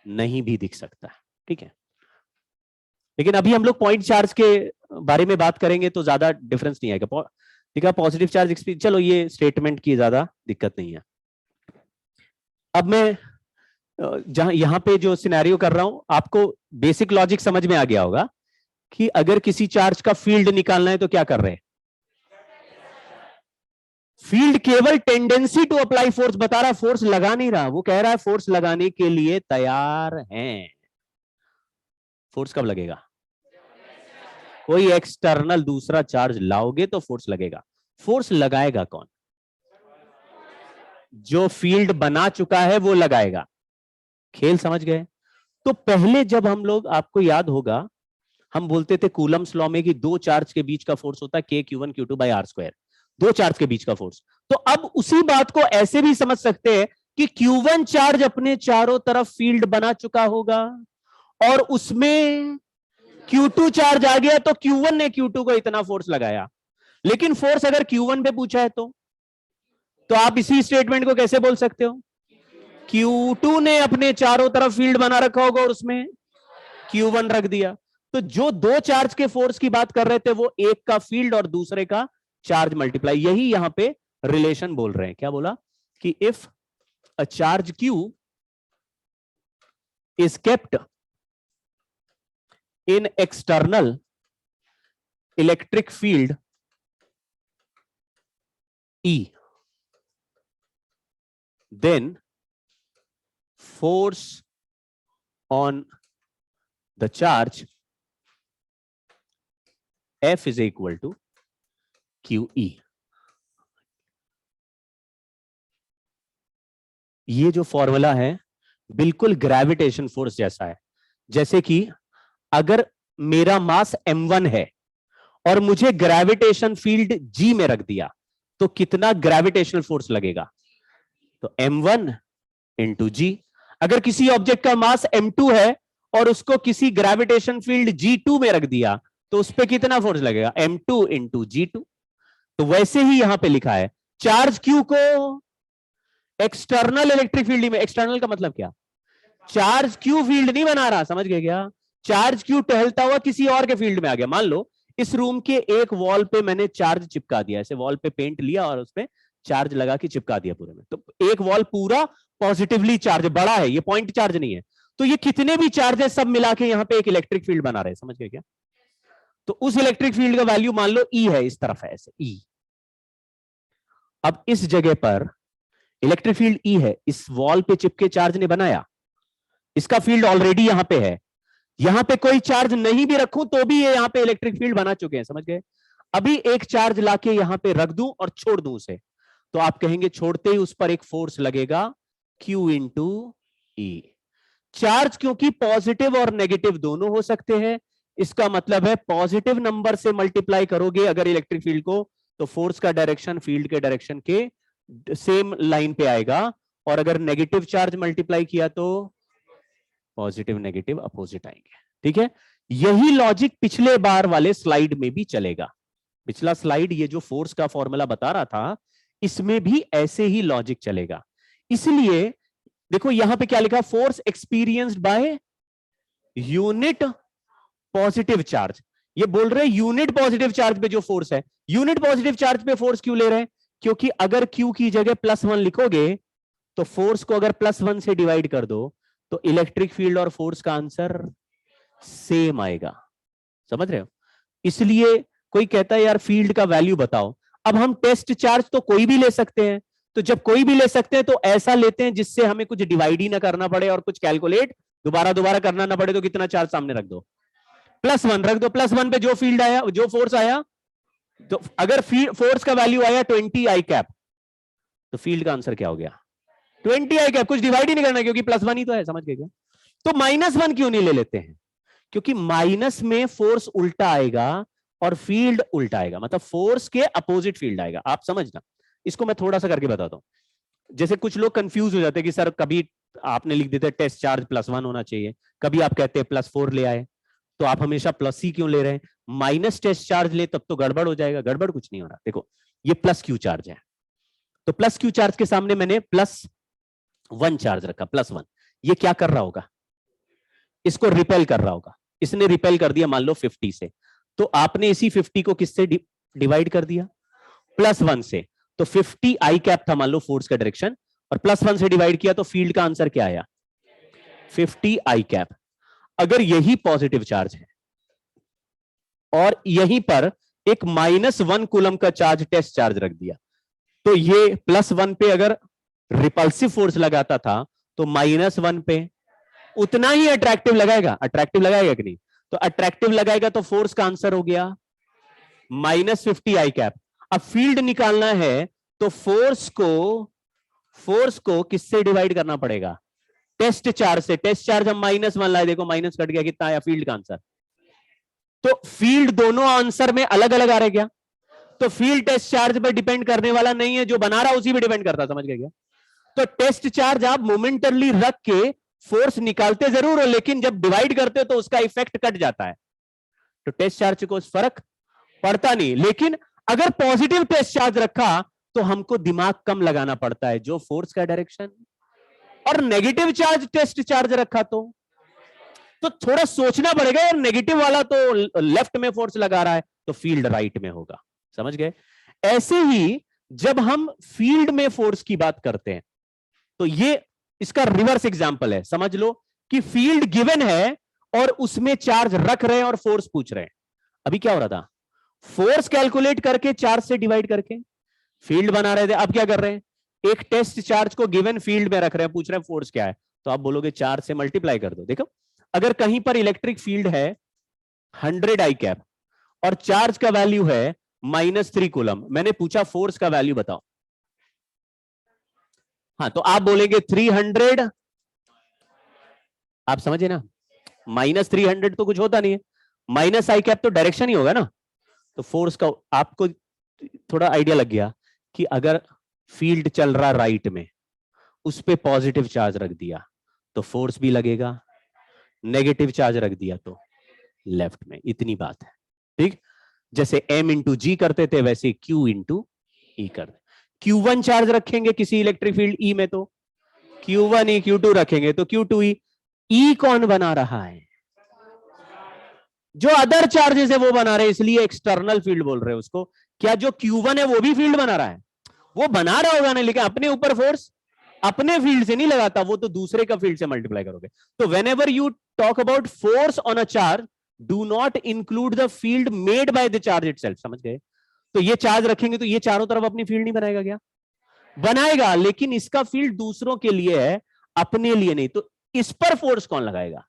नहीं भी दिख सकता है। ठीक है, लेकिन अभी हम लोग पॉइंट चार्ज के बारे में बात करेंगे तो ज्यादा डिफरेंस नहीं आएगा। ठीक है, पॉजिटिव चार्ज एक्सपीरियंस, चलो ये स्टेटमेंट की ज्यादा दिक्कत नहीं है। अब मैं जहां यहां पे जो सिनेरियो कर रहा हूं, आपको बेसिक लॉजिक समझ में आ गया होगा कि अगर किसी चार्ज का फील्ड निकालना है तो क्या कर रहे हैं? फील्ड केवल टेंडेंसी टू अप्लाई फोर्स बता रहा है, फोर्स लगा नहीं रहा। वो कह रहा है फोर्स लगाने के लिए तैयार हैं। फोर्स कब लगेगा? कोई एक्सटर्नल दूसरा चार्ज लाओगे तो फोर्स लगेगा। फोर्स लगाएगा कौन? जो फील्ड बना चुका है वो लगाएगा। खेल समझ गए? तो पहले जब हम लोग, आपको याद होगा, हम बोलते थे कूलम्स लॉ में कि दो चार्ज के बीच का फोर्स होता है K Q1 Q2 by R square, दो चार्ज के बीच का फोर्स। तो अब उसी बात को ऐसे भी समझ सकते हैं कि Q1 चार्ज अपने चारों तरफ फील्ड बना चुका होगा और उसमें Q2 चार्ज आ गया, तो Q1 ने Q2 को इतना फोर्स लगाया। लेकिन फोर्स अगर Q1 पे पूछा है तो आप इसी स्टेटमेंट को कैसे बोल सकते हो? Q2 ने अपने चारों तरफ फील्ड बना रखा होगा और उसमें Q1 रख दिया। तो जो दो चार्ज के फोर्स की बात कर रहे थे वो एक का फील्ड और दूसरे का चार्ज मल्टीप्लाई, यही यहां पे रिलेशन बोल रहे हैं। क्या बोला? कि if a charge Q is kept in external electric field E, then force on the charge F is equal to QE. ये जो फॉर्मूला है बिल्कुल ग्रेविटेशन फोर्स जैसा है। जैसे कि अगर मेरा मास m1 है और मुझे ग्रेविटेशन फील्ड G में रख दिया तो कितना ग्रेविटेशनल फोर्स लगेगा? तो m1 इंटू G। अगर किसी ऑब्जेक्ट का मास m2 है और उसको किसी ग्रेविटेशन फील्ड G2 में रख दिया तो उस पर कितना फोर्स लगेगा? m2 into G2। तो वैसे ही यहां पे लिखा है चार्ज Q को एक्सटर्नल इलेक्ट्रिक फील्ड में, एक्सटर्नल का मतलब क्या? चार्ज Q फील्ड नहीं बना रहा, समझ गए क्या? चार्ज Q टहलता हुआ किसी और के फील्ड में आ गया। मान लो इस रूम के एक वॉल पे मैंने चार्ज चिपका दिया, ऐसे वॉल पे पेंट लिया और उसपे चार्ज लगा के चिपका दिया पूरे में, तो एक वॉल पूरा पॉजिटिवली चार्ज, बड़ा है, ये पॉइंट चार्ज नहीं है। तो ये कितने भी चार्जेस सब मिला के यहां पे एक इलेक्ट्रिक फील्ड बना रहे हैं, समझ गए क्या? तो उस इलेक्ट्रिक फील्ड का वैल्यू मान लो E है, इस तरफ है ऐसे E। अब इस जगह पर इलेक्ट्रिक फील्ड E है, इस वॉल पे चिपके चार्ज ने बनाया, इसका फील्ड ऑलरेडी यहां पे है। यहां पे कोई चार्ज नहीं भी रखूं तो भी ये यहां पे इलेक्ट्रिक फील्ड बना चुके हैं, समझ गए? अभी एक चार्ज लाके यहां पे रख दूं और छोड़ दूं उसे, तो आप कहेंगे छोड़ते ही उस पर एक फोर्स लगेगा Q इंटू E। चार्ज क्योंकि पॉजिटिव और नेगेटिव दोनों हो सकते हैं, इसका मतलब है पॉजिटिव नंबर से मल्टीप्लाई करोगे अगर इलेक्ट्रिक फील्ड को, तो फोर्स का डायरेक्शन फील्ड के डायरेक्शन के सेम लाइन पे आएगा, और अगर नेगेटिव चार्ज मल्टीप्लाई किया तो पॉजिटिव नेगेटिव अपोजिट आएंगे। ठीक है, यही लॉजिक पिछले बार वाले स्लाइड में भी चलेगा। पिछला स्लाइड ये जो फोर्स का फॉर्मूला बता रहा था, इसमें भी ऐसे ही लॉजिक चलेगा। इसलिए देखो यहां पे क्या लिखा, force experienced by unit positive charge. ये बोल रहे हैं यूनिट पॉजिटिव चार्ज पे जो फोर्स है, यूनिट पॉजिटिव चार्ज पे फोर्स क्यों ले रहे हैं? क्योंकि अगर Q की जगह +1 लिखोगे तो फोर्स को अगर +1 से डिवाइड कर दो तो इलेक्ट्रिक फील्ड और फोर्स का आंसर सेम आएगा, समझ रहे हो? इसलिए कोई कहता है यार फील्ड का वैल्यू बताओ, अब हम टेस्ट चार्ज तो कोई भी ले सकते हैं, तो जब कोई भी ले सकते हैं तो ऐसा लेते हैं जिससे हमें कुछ डिवाइड ही ना करना पड़े और कुछ कैलकुलेट दोबारा करना ना पड़े। तो कितना चार्ज सामने रख दो, +1 रख दो, +1 पे जो फील्ड आया, जो फोर्स आया, तो अगर फोर्स का वैल्यू आया 20 I कैप, तो फील्ड का आंसर क्या हो गया? 20 I कैप। कुछ डिवाइड ही नहीं करना क्योंकि +1 ही तो है, समझ गए क्या? तो -1 क्यों नहीं ले लेते हैं? क्योंकि माइनस में फोर्स उल्टा आएगा और फील्ड उल्टा आएगा, मतलब फोर्स के अपोजिट फील्ड आएगा। आप समझना, इसको मैं थोड़ा सा करके बताता हूं। जैसे कुछ लोग कंफ्यूज हो जाते हैं कि सर कभी आपने लिख देते टेस्ट चार्ज +1 होना चाहिए, कभी आप कहते हैं +4 ले आए, तो आप हमेशा +C क्यों ले रहे हैं? माइनस टेस्ट चार्ज ले तब तो गड़बड़ हो जाएगा। गड़बड़ कुछ नहीं हो रहा, देखो ये +Q चार्ज है, तो +Q चार्ज के सामने मैंने +1 चार्ज रखा, +1। ये क्या कर रहा होगा? इसको रिपेल कर रहा होगा। इसने रिपेल कर दिया मान लो 50 से, तो आपने इसी 50 को किससे डिवाइड कर दिया? +1 से। तो 50 I कैप था मान लो फोर्स का डायरेक्शन, और +1 से डिवाइड किया तो फील्ड का आंसर क्या आया? 50 I कैप। अगर यही पॉजिटिव चार्ज है और यहीं पर एक -1 कूलम का चार्ज टेस्ट चार्ज रख दिया, तो ये +1 पे अगर रिपल्सिव फोर्स लगाता था तो -1 पे उतना ही अट्रैक्टिव लगाएगा। अट्रैक्टिव लगाएगा कि नहीं? तो अट्रैक्टिव लगाएगा तो फोर्स का आंसर हो गया -50 आई कैप। अब फील्ड निकालना है तो फोर्स को किससे डिवाइड करना पड़ेगा? टेस्ट चार्ज से। टेस्ट चार्ज हम -1 लाए, देखो माइनस कट गया, कितना आया फील्ड का आंसर। तो फील्ड दोनों आंसर में अलग अलग आ रहे क्या? तो फील्ड टेस्ट चार्ज पर डिपेंड करने वाला नहीं है, जो बना रहा उसी पे डिपेंड करता है, समझ गए क्या? तो टेस्ट चार्ज आप मोमेंटरली रख के फोर्स निकालते जरूर हो, लेकिन जब डिवाइड करते हो तो उसका इफेक्ट कट जाता है, तो टेस्ट चार्ज को फर्क पड़ता नहीं। लेकिन अगर पॉजिटिव टेस्ट चार्ज रखा तो हमको दिमाग कम लगाना पड़ता है, जो फोर्स का डायरेक्शन, और नेगेटिव चार्ज टेस्ट चार्ज रखा तो थोड़ा सोचना पड़ेगा यार, नेगेटिव वाला तो लेफ्ट में फोर्स लगा रहा है तो फील्ड राइट में होगा, समझ गए? ऐसे ही जब हम फील्ड में फोर्स की बात करते हैं तो ये इसका रिवर्स एग्जांपल है, समझ लो कि फील्ड गिवन है और उसमें चार्ज रख रहे हैं और फोर्स पूछ रहे हैं। अभी क्या हो रहा था? फोर्स कैलकुलेट करके चार्ज से डिवाइड करके फील्ड बना रहे थे। अब क्या कर रहे हैं? एक टेस्ट चार्ज को गिवन फील्ड में रख रहे हैं, पूछ रहे हैं फोर्स क्या है, तो आप बोलोगे चार्ज से मल्टीप्लाई कर दो। देखो अगर कहीं पर इलेक्ट्रिक फील्ड है 100 आई कैप और चार्ज का वैल्यू है -3 कूलम, मैंने पूछा फोर्स का वैल्यू बताओ, हाँ तो आप बोलेंगे 300, आप समझे ना? -300 तो कुछ होता नहीं है, माइनस आई कैप तो डायरेक्शन ही होगा ना, तो फोर्स का आपको थोड़ा आइडिया लग गया कि अगर फील्ड चल रहा राइट में, उस पे पॉजिटिव चार्ज रख दिया तो फोर्स भी लगेगा, नेगेटिव चार्ज रख दिया तो लेफ्ट में। इतनी बात है, ठीक? जैसे m इंटू जी करते थे वैसे q इंटू ई कर दे। Q1 चार्ज रखेंगे किसी इलेक्ट्रिक फील्ड E में तो Q1 E, Q2 रखेंगे तो Q2 E। E कौन बना रहा है? जो अदर चार्जेस है वो बना रहे हैं, इसलिए एक्सटर्नल फील्ड बोल रहे हैं उसको। क्या जो Q1 है वो भी फील्ड बना रहा है? वो बना रहा होगा ना, लेकिन अपने ऊपर फोर्स अपने फील्ड से नहीं लगाता, वो तो दूसरे का फील्ड से मल्टीप्लाई करोगे। तो whenever you talk about force on a charge, do not include the field made by the charge itself, समझ गए? तो ये चार्ज रखेंगे तो ये चारों तरफ अपनी फील्ड नहीं बनाएगा क्या? बनाएगा, लेकिन इसका फील्ड दूसरों के लिए है, अपने लिए नहीं। तो इस पर फोर्स कौन लगाएगा?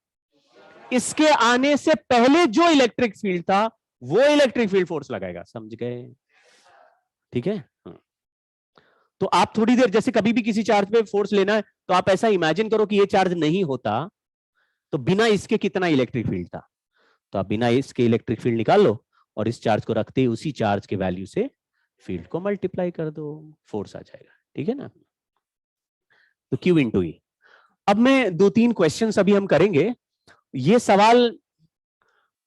इसके आने से पहले जो इलेक्ट्रिक फील्ड था वो इलेक्ट्रिक फील्ड फोर्स लगाएगा, समझ गए? ठीक है। तो आप थोड़ी देर, जैसे कभी भी किसी चार्ज पे फोर्स लेना है तो आप ऐसा इमेजिन करो कि ये चार्ज नहीं होता तो बिना इसके कितना इलेक्ट्रिक फील्ड था, तो आप बिना इसके इलेक्ट्रिक फील्ड निकाल लो और इस चार्ज को रखते ही उसी चार्ज के वैल्यू से फील्ड को मल्टीप्लाई कर दो, फोर्स आ जाएगा, ठीक है ना? तो Q इंटू ई। अब मैं 2-3 क्वेश्चंस अभी हम करेंगे। ये सवाल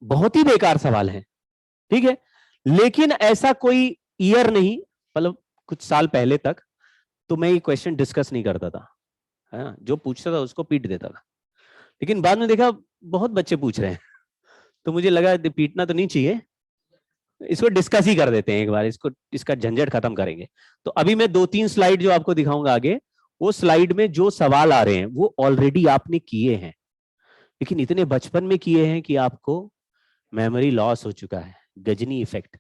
बहुत ही बेकार सवाल है, ठीक है, लेकिन ऐसा कोई ईयर नहीं, मतलब कुछ साल पहले तक तो मैं ये क्वेश्चन डिस्कस नहीं करता था, है ना? जो पूछता था उसको पीट देता था, लेकिन बाद में देखा बहुत बच्चे पूछ रहे हैं तो मुझे लगा पीटना तो नहीं चाहिए, इसको डिस्कस ही कर देते हैं एक बार, इसका झंझट खत्म करेंगे। तो अभी मैं 2-3 स्लाइड जो आपको दिखाऊंगा आगे, वो स्लाइड में जो सवाल आ रहे हैं वो ऑलरेडी आपने किए हैं, लेकिन इतने बचपन में किए हैं कि आपको मेमोरी लॉस हो चुका है, गजनी इफेक्ट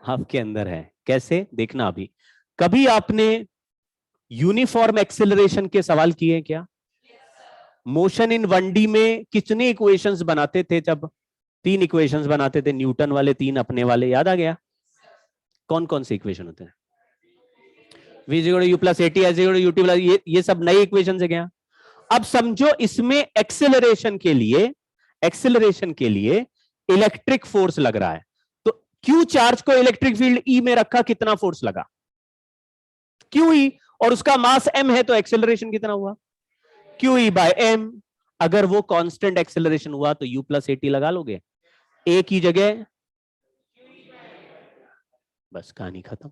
आपके अंदर है। कैसे देखना, अभी कभी आपने यूनिफॉर्म एक्सेलरेशन के सवाल किए हैं क्या? मोशन इन 1D में कितने इक्वेशंस बनाते थे? जब 3 इक्वेशंस बनाते थे, न्यूटन वाले 3 अपने वाले, याद आ गया? कौन कौन से इक्वेशन होते हैं? v = u + at s = ut + ये सब नए इक्वेशन है क्या? अब समझो इसमें एक्सेलरेशन के लिए इलेक्ट्रिक फोर्स लग रहा है, तो Q चार्ज को इलेक्ट्रिक फील्ड E में रखा, कितना फोर्स लगा? QE, और उसका मास m है तो एक्सेलरेशन कितना हुआ? QE/m। अगर वो कांस्टेंट एक्सेलरेशन हुआ तो u + at लगा लोगे, a की जगह, बस कहानी खत्म।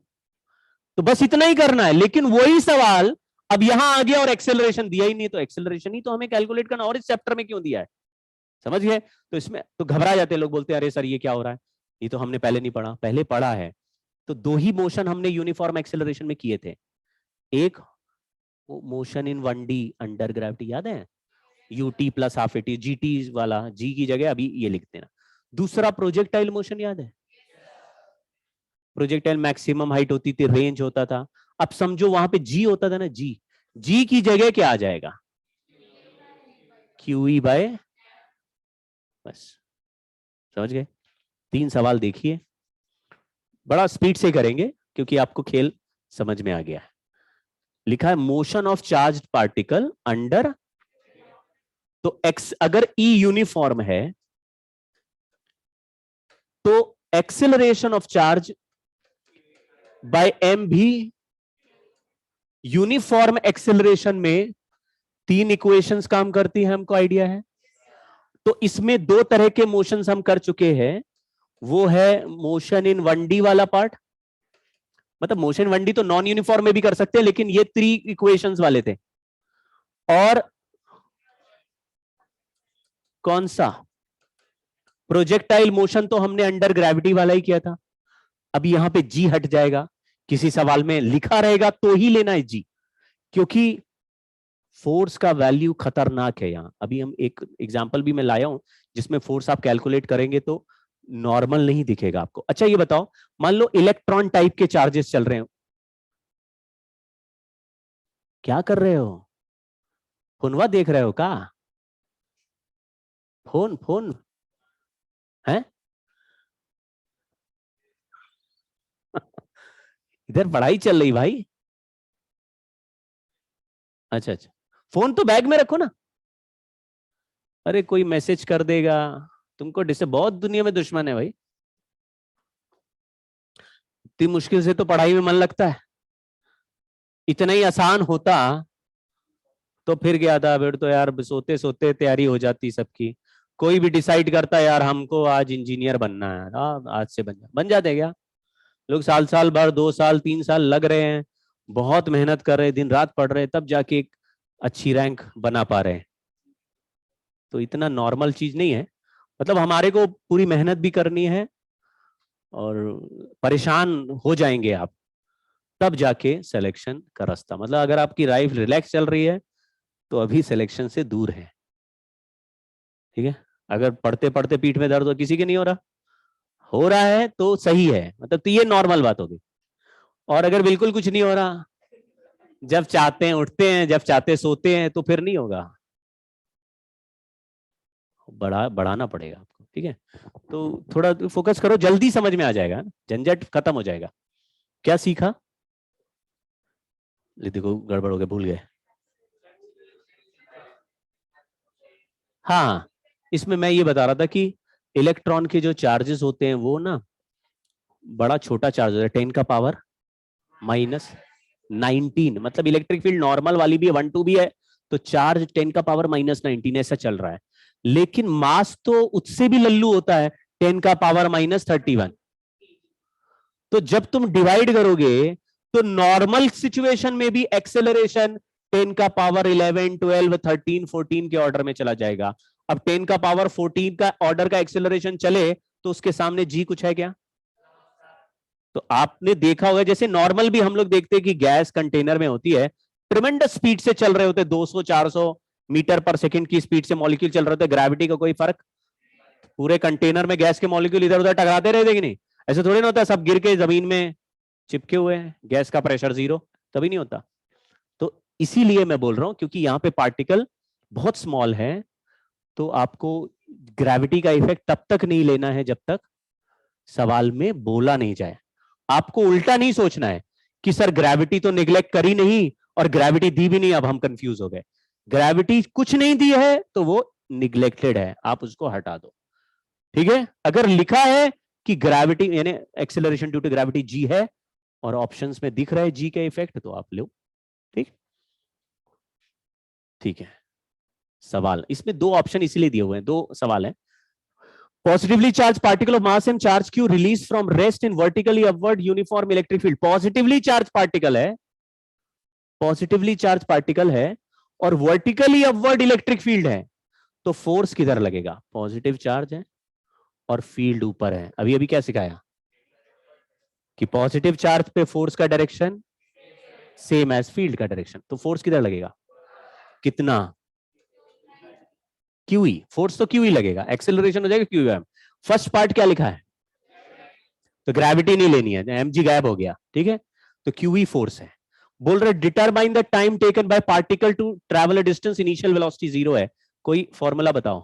तो बस इतना ही करना है, लेकिन वही सवाल अब यहां आ गया और एक्सेलरेशन दिया ही नहीं, तो एक्सेलरेशन ही तो हमें कैलकुलेट करना, और इस चैप्टर में क्यों दिया है, समझ गए? तो इसमें तो घबरा जाते हैं लोग, बोलते हैं अरे सर ये क्या हो रहा है, ये तो हमने पहले नहीं पढ़ा। पहले पढ़ा है। तो 2 ही मोशन हमने यूनिफॉर्म एक्सेलरेशन में किए थे, एक वो motion in 1D under gravity, याद है? ut + ½ at, gt वाला, g की जगह अभी ये लिख देना। दूसरा प्रोजेक्टाइल मोशन, याद है? प्रोजेक्टाइल मैक्सिमम हाइट होती थी, रेंज होता था। अब समझो वहां पे g होता था ना, g की जगह क्या आ जाएगा? QE/, बस समझ गए? 3 सवाल देखिए, बड़ा स्पीड से करेंगे क्योंकि आपको खेल समझ में आ गया है। लिखा है motion of charged particle under, तो एक्स अगर ई यूनिफॉर्म है तो acceleration of charge by m भी यूनिफॉर्म एक्सेलरेशन में 3 इक्वेशंस काम करती है, हमको आइडिया है। तो इसमें 2 तरह के मोशंस हम कर चुके हैं, वो है मोशन इन 1D वाला पार्ट, मतलब मोशन 1D तो नॉन यूनिफॉर्म में भी कर सकते हैं, लेकिन ये 3 इक्वेशंस वाले थे। और कौन सा प्रोजेक्टाइल मोशन तो हमने अंडर ग्रेविटी वाला ही किया था। अब यहां पे जी हट जाएगा, किसी सवाल में लिखा रहेगा तो ही लेना है जी, क्योंकि फोर्स का वैल्यू खतरनाक है यहां। अभी हम एक एग्जांपल भी मैं लाया हूं जिसमें फोर्स आप कैलकुलेट करेंगे तो नॉर्मल नहीं दिखेगा आपको। अच्छा ये बताओ, मान लो इलेक्ट्रॉन टाइप के चार्जेस चल रहे हो, क्या कर रहे हो? फोनवा देख रहे हो का? फोन फोन है? इधर पढ़ाई चल रही भाई। अच्छा अच्छा, फोन तो बैग में रखो ना। अरे कोई मैसेज कर देगा तुमको, डिस्टर्ब, बहुत दुनिया में दुश्मन है भाई। इतनी मुश्किल से तो पढ़ाई में मन लगता है, इतना ही आसान होता तो फिर क्या था, फिर तो यार सोते सोते तैयारी हो जाती सबकी। कोई भी डिसाइड करता यार हमको आज इंजीनियर बनना है, आज से बन जाते क्या लोग। साल साल भर 2 साल 3 साल लग रहे हैं, बहुत मेहनत कर रहे हैं, दिन रात पढ़ रहे हैं, तब जाके एक अच्छी रैंक बना पा रहे हैं। तो इतना नॉर्मल चीज नहीं है, मतलब हमारे को पूरी मेहनत भी करनी है और परेशान हो जाएंगे आप, तब जाके सिलेक्शन का रास्ता। मतलब अगर आपकी लाइफ रिलैक्स चल रही है तो अभी सिलेक्शन से दूर है, ठीक है। अगर पढ़ते पढ़ते पीठ में दर्द हो, किसी के नहीं हो रहा है तो सही है, मतलब तो ये नॉर्मल बात होगी। और अगर बिल्कुल कुछ नहीं हो रहा, जब चाहते हैं उठते हैं, जब चाहते सोते हैं, तो फिर नहीं होगा, बढ़ाना पड़ेगा आपको, ठीक है। तो थोड़ा फोकस करो, जल्दी समझ में आ जाएगा, झंझट खत्म हो जाएगा। क्या सीखा? देखो गड़बड़ हो गया, भूल गए। हाँ, इसमें मैं ये बता रहा था कि इलेक्ट्रॉन के जो चार्जेस होते हैं वो ना बड़ा छोटा चार्ज होता है, 10 का पावर -19, मतलब इलेक्ट्रिक फील्ड नॉर्मल वाली भी है, 1 2 भी है, तो चार्ज 10 का पावर -19 ऐसा चल रहा है। लेकिन मास तो उससे भी लल्लू होता है, 10 का पावर -31। तो जब तुम डिवाइड करोगे तो नॉर्मल सिचुएशन में भी एक्सेलरेशन 10 का पावर 11 12 13 14 के ऑर्डर में चला जाएगा। अब 10 का पावर 14 का ऑर्डर का एक्सेलरेशन चले तो उसके सामने जी कुछ है क्या? तो आपने देखा होगा, जैसे नॉर्मल भी हम लोग देखते हैं कि गैस कंटेनर में होती है, ट्रिमेंडस स्पीड से चल रहे होते, 200 400 मीटर पर सेकंड की स्पीड से मॉलिक्यूल चल रहे होते, ग्रेविटी का कोई फर्क, पूरे कंटेनर में गैस के मॉलिक्यूल इधर उधर टकराते रहते कि नहीं? ऐसे थोड़ी ना होता सब गिर के जमीन में चिपके हुए हैं, गैस का प्रेशर 0, तभी नहीं होता। तो इसीलिए मैं बोल रहा हूं, क्योंकि यहां पे पार्टिकल बहुत स्मॉल है, तो आपको ग्रेविटी का इफेक्ट तब तक नहीं लेना है जब तक सवाल में बोला नहीं जाए। आपको उल्टा नहीं सोचना है कि सर ग्रेविटी तो निगलेक्ट करी नहीं और ग्रेविटी दी भी नहीं, अब हम कंफ्यूज हो गए। ग्रेविटी कुछ नहीं दी है तो वो निगलेक्टेड है, आप उसको हटा दो, ठीक है। अगर लिखा है कि ग्रेविटी यानी acceleration due to gravity G है और ऑप्शंस में दिख रहा है जी के इफेक्ट, तो आप लो, ठीक ठीक है। सवाल इसमें 2 ऑप्शन इसलिए दिए हुए हैं, 2 सवाल है। Positively charged particle of mass m charge q released from rest in vertically upward uniform electric field. Positively charged particle है, पॉजिटिवली चार्ज पार्टिकल है और वर्टिकली अपवर्ड इलेक्ट्रिक फील्ड है, तो फोर्स किधर लगेगा? पॉजिटिव चार्ज है और फील्ड ऊपर है। अभी अभी क्या सिखाया कि पॉजिटिव चार्ज पे फोर्स का डायरेक्शन सेम एज फील्ड का डायरेक्शन, तो फोर्स किधर लगेगा? कितना? क्यूई, फोर्स तो क्यूई लगेगा, एक्सेलरेशन हो जाएगा क्यूई। फर्स्ट पार्ट क्या लिखा है? तो ग्रेविटी नहीं लेनी है, एम जी गायब हो गया, ठीक है। तो क्यूई फोर्स है। बोल रहे determine the time taken by particle to travel a distance, initial velocity 0 है, कोई फॉर्मूला बताओ।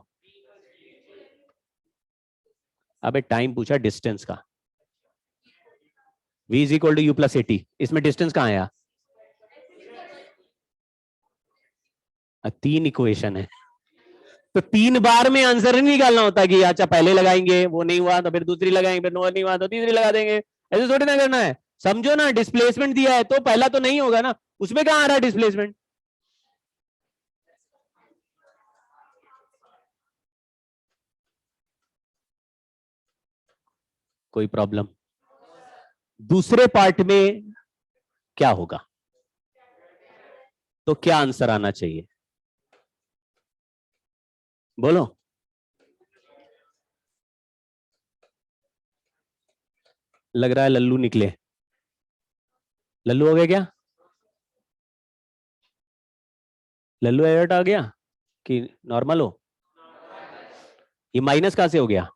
अबे टाइम पूछा डिस्टेंस का, v is equal to u plus 80, इसमें डिस्टेंस कहाँ आया? 3 इक्वेशन है, तो 3 बार में आंसर नहीं निकालना होता कि अच्छा पहले लगाएंगे वो नहीं हुआ तो फिर दूसरी लगाएंगे, फिर नहीं हुआ तो तीसरी लगा देंगे, ऐसे थोड़ी ना करना है। समझो ना, डिस्प्लेसमेंट दिया है तो पहला तो नहीं होगा ना, उसमें कहां आ रहा है डिस्प्लेसमेंट? कोई प्रॉब्लम? दूसरे पार्ट में क्या होगा? तो क्या आंसर आना चाहिए? बोलो। लग रहा है लल्लू निकले। लल्लू हो गया क्या? लल्लू एलर्ट आ गया कि नॉर्मल हो? ये माइनस कहां से हो गया?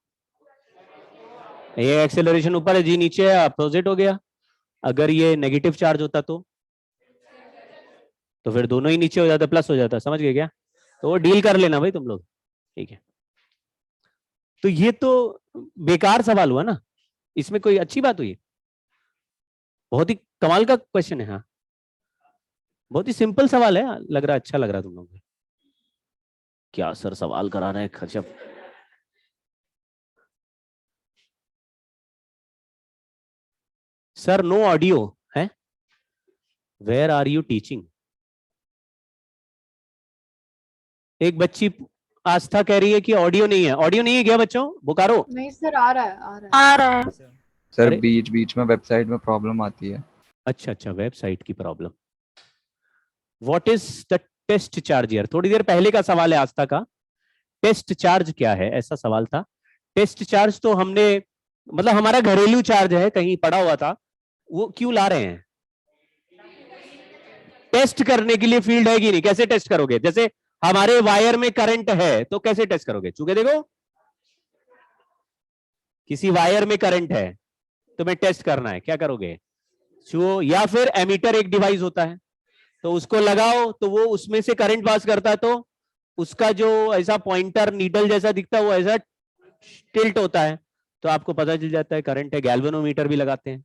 ये एक्सेलरेशन ऊपर है, जी नीचे है, अपोजिट हो गया। अगर ये नेगेटिव चार्ज होता तो फिर दोनों ही नीचे हो जाता, प्लस हो जाता। समझ गए क्या? तो वो डील कर लेना भाई तुम लोग, ठीक है। तो ये तो बेकार सवाल हुआ ना, इसमें कोई अच्छी बात हुई? बहुत ही कमाल का क्वेश्चन है। हाँ, बहुत ही सिंपल सवाल है, लग रहा अच्छा लग रहा तुम लोग को। क्या सर सवाल करा रहे हैं खचप। सर नो ऑडियो है, वेयर आर यू टीचिंग? एक बच्ची आस्था कह रही है कि ऑडियो नहीं है। ऑडियो नहीं है क्या बच्चों? बोकारो नहीं सर, आ रहा है, आ रहा है। आ रहा है। सर अरे बीच बीच में वेबसाइट में प्रॉब्लम आती है। अच्छा अच्छा, वेबसाइट की problem. What is the test charge year? थोड़ी देर पहले का सवाल है आस्था का, टेस्ट चार्ज क्या है, ऐसा सवाल था। टेस्ट चार्ज तो हमने, मतलब हमारा घरेलू चार्ज है, कहीं पड़ा हुआ था, वो क्यों ला रहे हैं? टेस्ट करने के लिए फील्ड है कि नहीं? कैसे टेस्ट करोगे? जैसे हमारे वायर में करंट है तो कैसे टेस्ट करोगे? चूंकि देखो, किसी वायर में करंट है तुम्हें टेस्ट करना है, क्या करोगे? छुओ, या फिर एमीटर एक डिवाइस होता है तो उसको लगाओ, तो वो उसमें से करंट पास करता है, तो उसका जो ऐसा पॉइंटर नीडल जैसा दिखता है वो ऐसा टिल्ट होता है, तो आपको पता चल जाता है करंट है। गैल्वेनोमीटर भी लगाते हैं,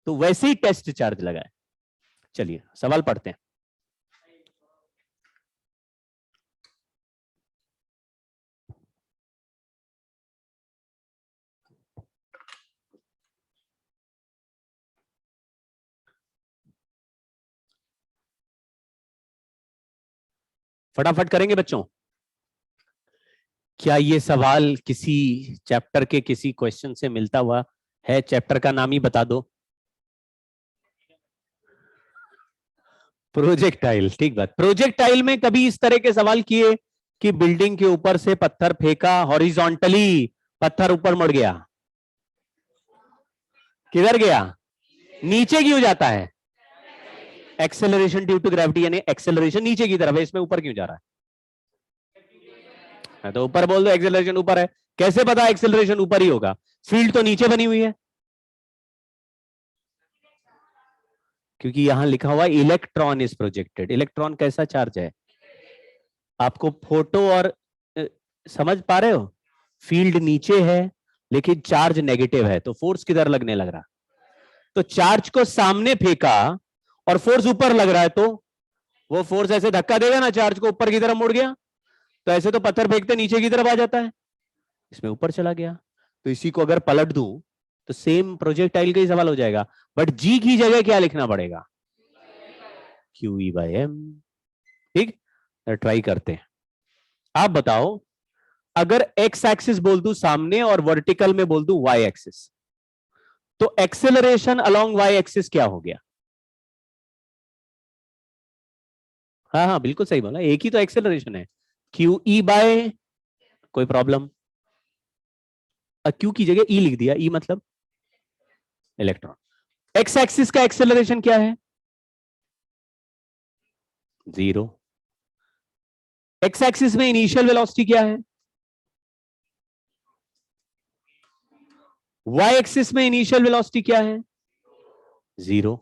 तो वैसे ही टेस्ट चार्ज लगाए। चलिए सवाल पढ़ते हैं। फटाफट करेंगे बच्चों। क्या ये सवाल किसी चैप्टर के किसी क्वेश्चन से मिलता हुआ है? चैप्टर का नाम ही बता दो। प्रोजेक्टाइल, ठीक बात। प्रोजेक्टाइल में कभी इस तरह के सवाल किए कि बिल्डिंग के ऊपर से पत्थर फेंका, हॉरिजॉन्टली पत्थर ऊपर मुड़ गया, किधर गया? नीचे क्यों जाता है? एक्सेलरेशन ड्यू टू ग्रेविटी, यानी एक्सेलरेशन नीचे की तरफ है, इसमें ऊपर क्यों जा रहा है? तो ऊपर बोल दो, एक्सेलरेशन ऊपर है। कैसे पता एक्सेलरेशन ऊपर ही होगा? फील्ड तो नीचे बनी हुई है, क्योंकि यहां लिखा हुआ इलेक्ट्रॉन इज प्रोजेक्टेड। इलेक्ट्रॉन कैसा चार्ज है? आपको फोटो और समझ पा रहे हो? फील्ड नीचे है लेकिन चार्ज नेगेटिव है, तो फोर्स किधर लगने लग रहा? तो चार्ज को सामने फेंका और फोर्स ऊपर लग रहा है, तो वो फोर्स ऐसे धक्का देगा ना, चार्ज को ऊपर की तरफ मुड़ गया। तो ऐसे तो पत्थर फेंकते नीचे की तरफ आ जाता है, इसमें ऊपर चला गया। तो इसी को अगर पलट दूं तो सेम प्रोजेक्टाइल का ही सवाल हो जाएगा, बट जी की जगह क्या लिखना पड़ेगा? QE/m। ठीक, ट्राई करते हैं। आप बताओ, अगर एक्स एक्सिस बोल दूं सामने और वर्टिकल में बोल दूं वाई एक्सिस, तो एक्सेलरेशन अलोंग वाई एक्सिस क्या हो गया? हाँ हाँ बिल्कुल सही बोला, एक ही तो एक्सेलरेशन है। QE/, कोई प्रॉब्लम? क्यू की जगह ई लिख दिया, ई मतलब इलेक्ट्रॉन। एक्स एक्सिस का एक्सेलरेशन क्या है? 0। एक्स एक्सिस में इनिशियल वेलोसिटी क्या है? वाई एक्सिस में इनिशियल वेलोसिटी क्या है? 0।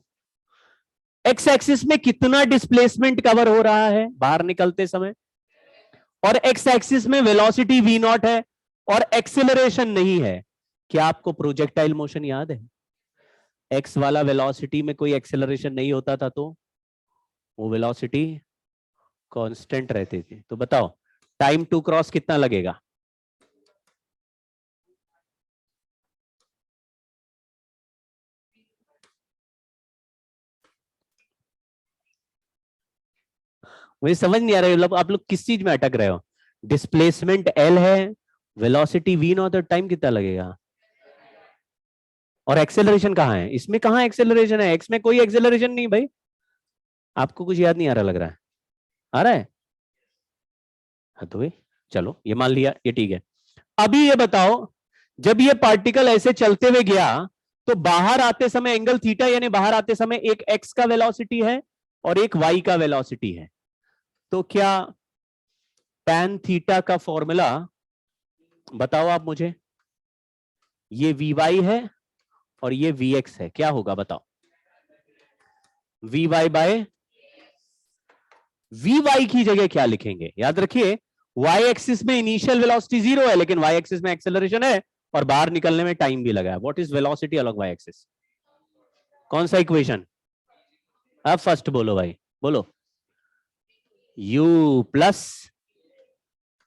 एक्स एक्सिस में कितना डिस्प्लेसमेंट कवर हो रहा है बाहर निकलते समय, और एक्स एक्सिस में वेलोसिटी v0 है, और एक्सेलरेशन नहीं है। क्या आपको प्रोजेक्टाइल मोशन याद है? एक्स वाला वेलोसिटी में कोई एक्सेलरेशन नहीं होता था, तो वो वेलोसिटी कांस्टेंट रहती थी। तो बताओ टाइम टू क्रॉस कितना लगेगा? मुझे समझ नहीं आ रहा है, मतलब आप लोग किस चीज में अटक रहे हो? डिस्प्लेसमेंट एल है, वेलोसिटी वी नॉट, और टाइम कितना लगेगा? और एक्सेलरेशन कहाँ है इसमें? कहाँ एक्सेलरेशन है? एक्स में कोई एक्सेलरेशन नहीं भाई। आपको कुछ याद नहीं आ रहा लग रहा है। आ रहा है? हाँ तो भाई चलो ये मान लिया, ये ठीक है। अभी ये बताओ, जब ये पार्टिकल ऐसे चलते हुए गया तो बाहर आते समय एंगल थीटा, यानी बाहर आते समय एक एक्स का वेलोसिटी है और एक वाई का वेलोसिटी है। तो क्या tan थीटा का फॉर्मूला बताओ आप मुझे? ये वी वाई है और ये वी एक्स है, क्या होगा बताओ? V y by v y की जगह क्या लिखेंगे? याद रखिए वाई एक्सिस में इनिशियल वेलोसिटी 0 है, लेकिन वाई एक्सिस में एक्सेलरेशन है और बाहर निकलने में टाइम भी लगा है। What is velocity along y axis? कौन सा इक्वेशन? अब फर्स्ट बोलो भाई, बोलो। u plus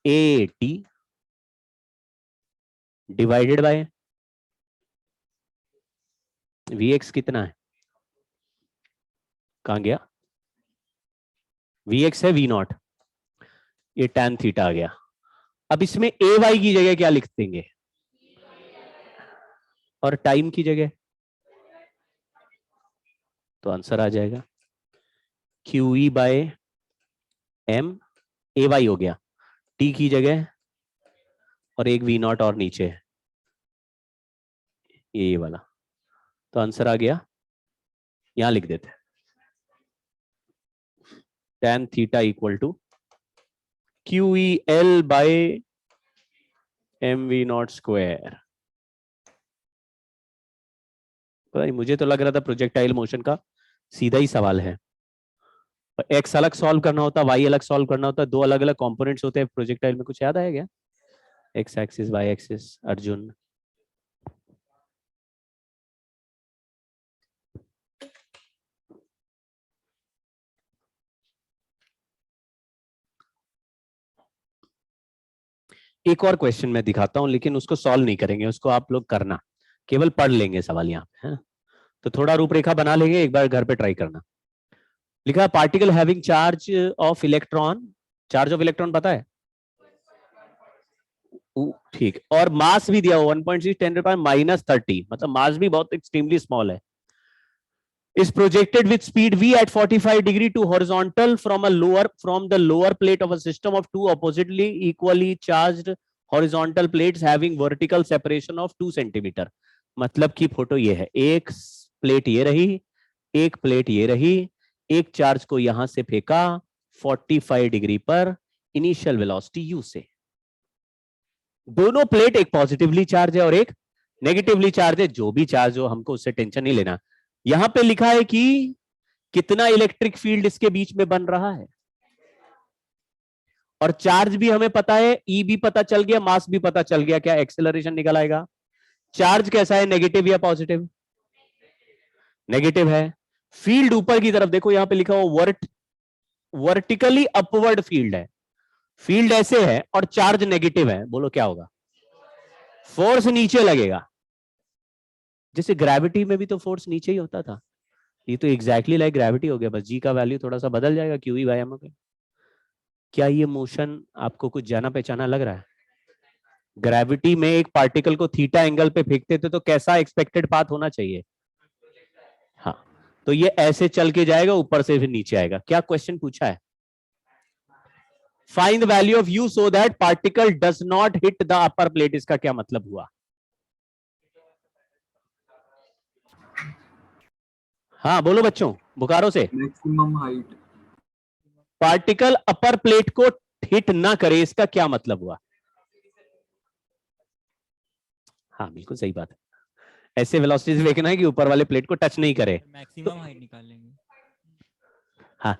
a t divided by v x कितना है? कहां गया? वी एक्स है वी नॉट, ये tan थीटा आ गया। अब इसमें ए वाई की जगह क्या लिख देंगे? और टाइम की जगह तो आंसर आ जाएगा q E by m, a y हो गया, टी की जगह और एक वी नॉट और नीचे है ये वाला, तो आंसर आ गया। यहां लिख देते tan theta equal to q E l by m v naught square. मुझे तो लग रहा था प्रोजेक्टाइल मोशन का सीधा ही सवाल है। एक्स अलग सॉल्व करना होता, वाई अलग सॉल्व करना होता, दो अलग अलग कंपोनेंट्स होते हैं प्रोजेक्टाइल में। कुछ याद आया क्या? X axis y axis. Arjun एक और क्वेश्चन मैं दिखाता हूं, लेकिन उसको सॉल्व नहीं करेंगे, उसको आप लोग करना, केवल पढ़ लेंगे सवाल यहाँ पे है। तो थोड़ा रूपरेखा बना लेंगे, एक बार घर पे ट्राई करना। लिखा particle having charge of electron, charge of electron पता है? ठीक, और मास भी दिया हुआ 1.6 10⁻⁻30, मतलब मास भी बहुत एक्सट्रीमली स्मॉल है। is projected with speed v at 45 degree to horizontal from the lower plate of a system of two oppositely equally charged horizontal plates having vertical separation of 2 centimeter। मतलब की फोटो ये है, एक plate ये रही, एक plate ये रही, एक चार्ज को यहां से फेंका 45 डिग्री पर इनिशियल वेलोसिटी u से। दोनों प्लेट, एक पॉजिटिवली चार्ज है और एक नेगेटिवली चार्ज है। जो भी चार्ज हो हमको उससे टेंशन नहीं लेना। यहां पे लिखा है कि कितना इलेक्ट्रिक फील्ड इसके बीच में बन रहा है, और चार्ज भी हमें पता है, ई भी पता चल गया, मास भी पता चल गया। क्या एक्सेलरेशन निकल आएगा? चार्ज कैसा है, नेगेटिव या पॉजिटिव? नेगेटिव है। फील्ड ऊपर की तरफ देखो, यहां पे लिखा हुआ वर्टिकली अपवर्ड फील्ड है। फील्ड ऐसे है और चार्ज नेगेटिव है, बोलो क्या होगा? फोर्स नीचे लगेगा। जैसे ग्रेविटी में भी तो फोर्स नीचे ही होता था, ये तो एग्जैक्टली लाइक ग्रेविटी हो गया, बस जी का वैल्यू थोड़ा सा बदल जाएगा क्यू ई बाय एम। क्या ये मोशन आपको कुछ जाना पहचाना लग रहा है? ग्रेविटी में एक पार्टिकल को थीटा एंगल पे फेंकते थे तो कैसा एक्सपेक्टेड पाथ होना चाहिए? हाँ, तो ये ऐसे चल के जाएगा, ऊपर से फिर नीचे आएगा। क्या क्वेश्चन पूछा है? Find the value of you so that particle does not hit the upper plate. इसका क्या मतलब हुआ? हाँ बोलो बच्चों, बुकारो से। Maximum height. पार्टिकल अपर प्लेट को हिट ना करे, इसका क्या मतलब हुआ? हाँ बिल्कुल सही बात है, ऐसे वेलोसिटी से फेंकना है कि ऊपर वाले प्लेट को टच नहीं करे। मैक्सिमम हाइट निकाल लेंगे। हाँ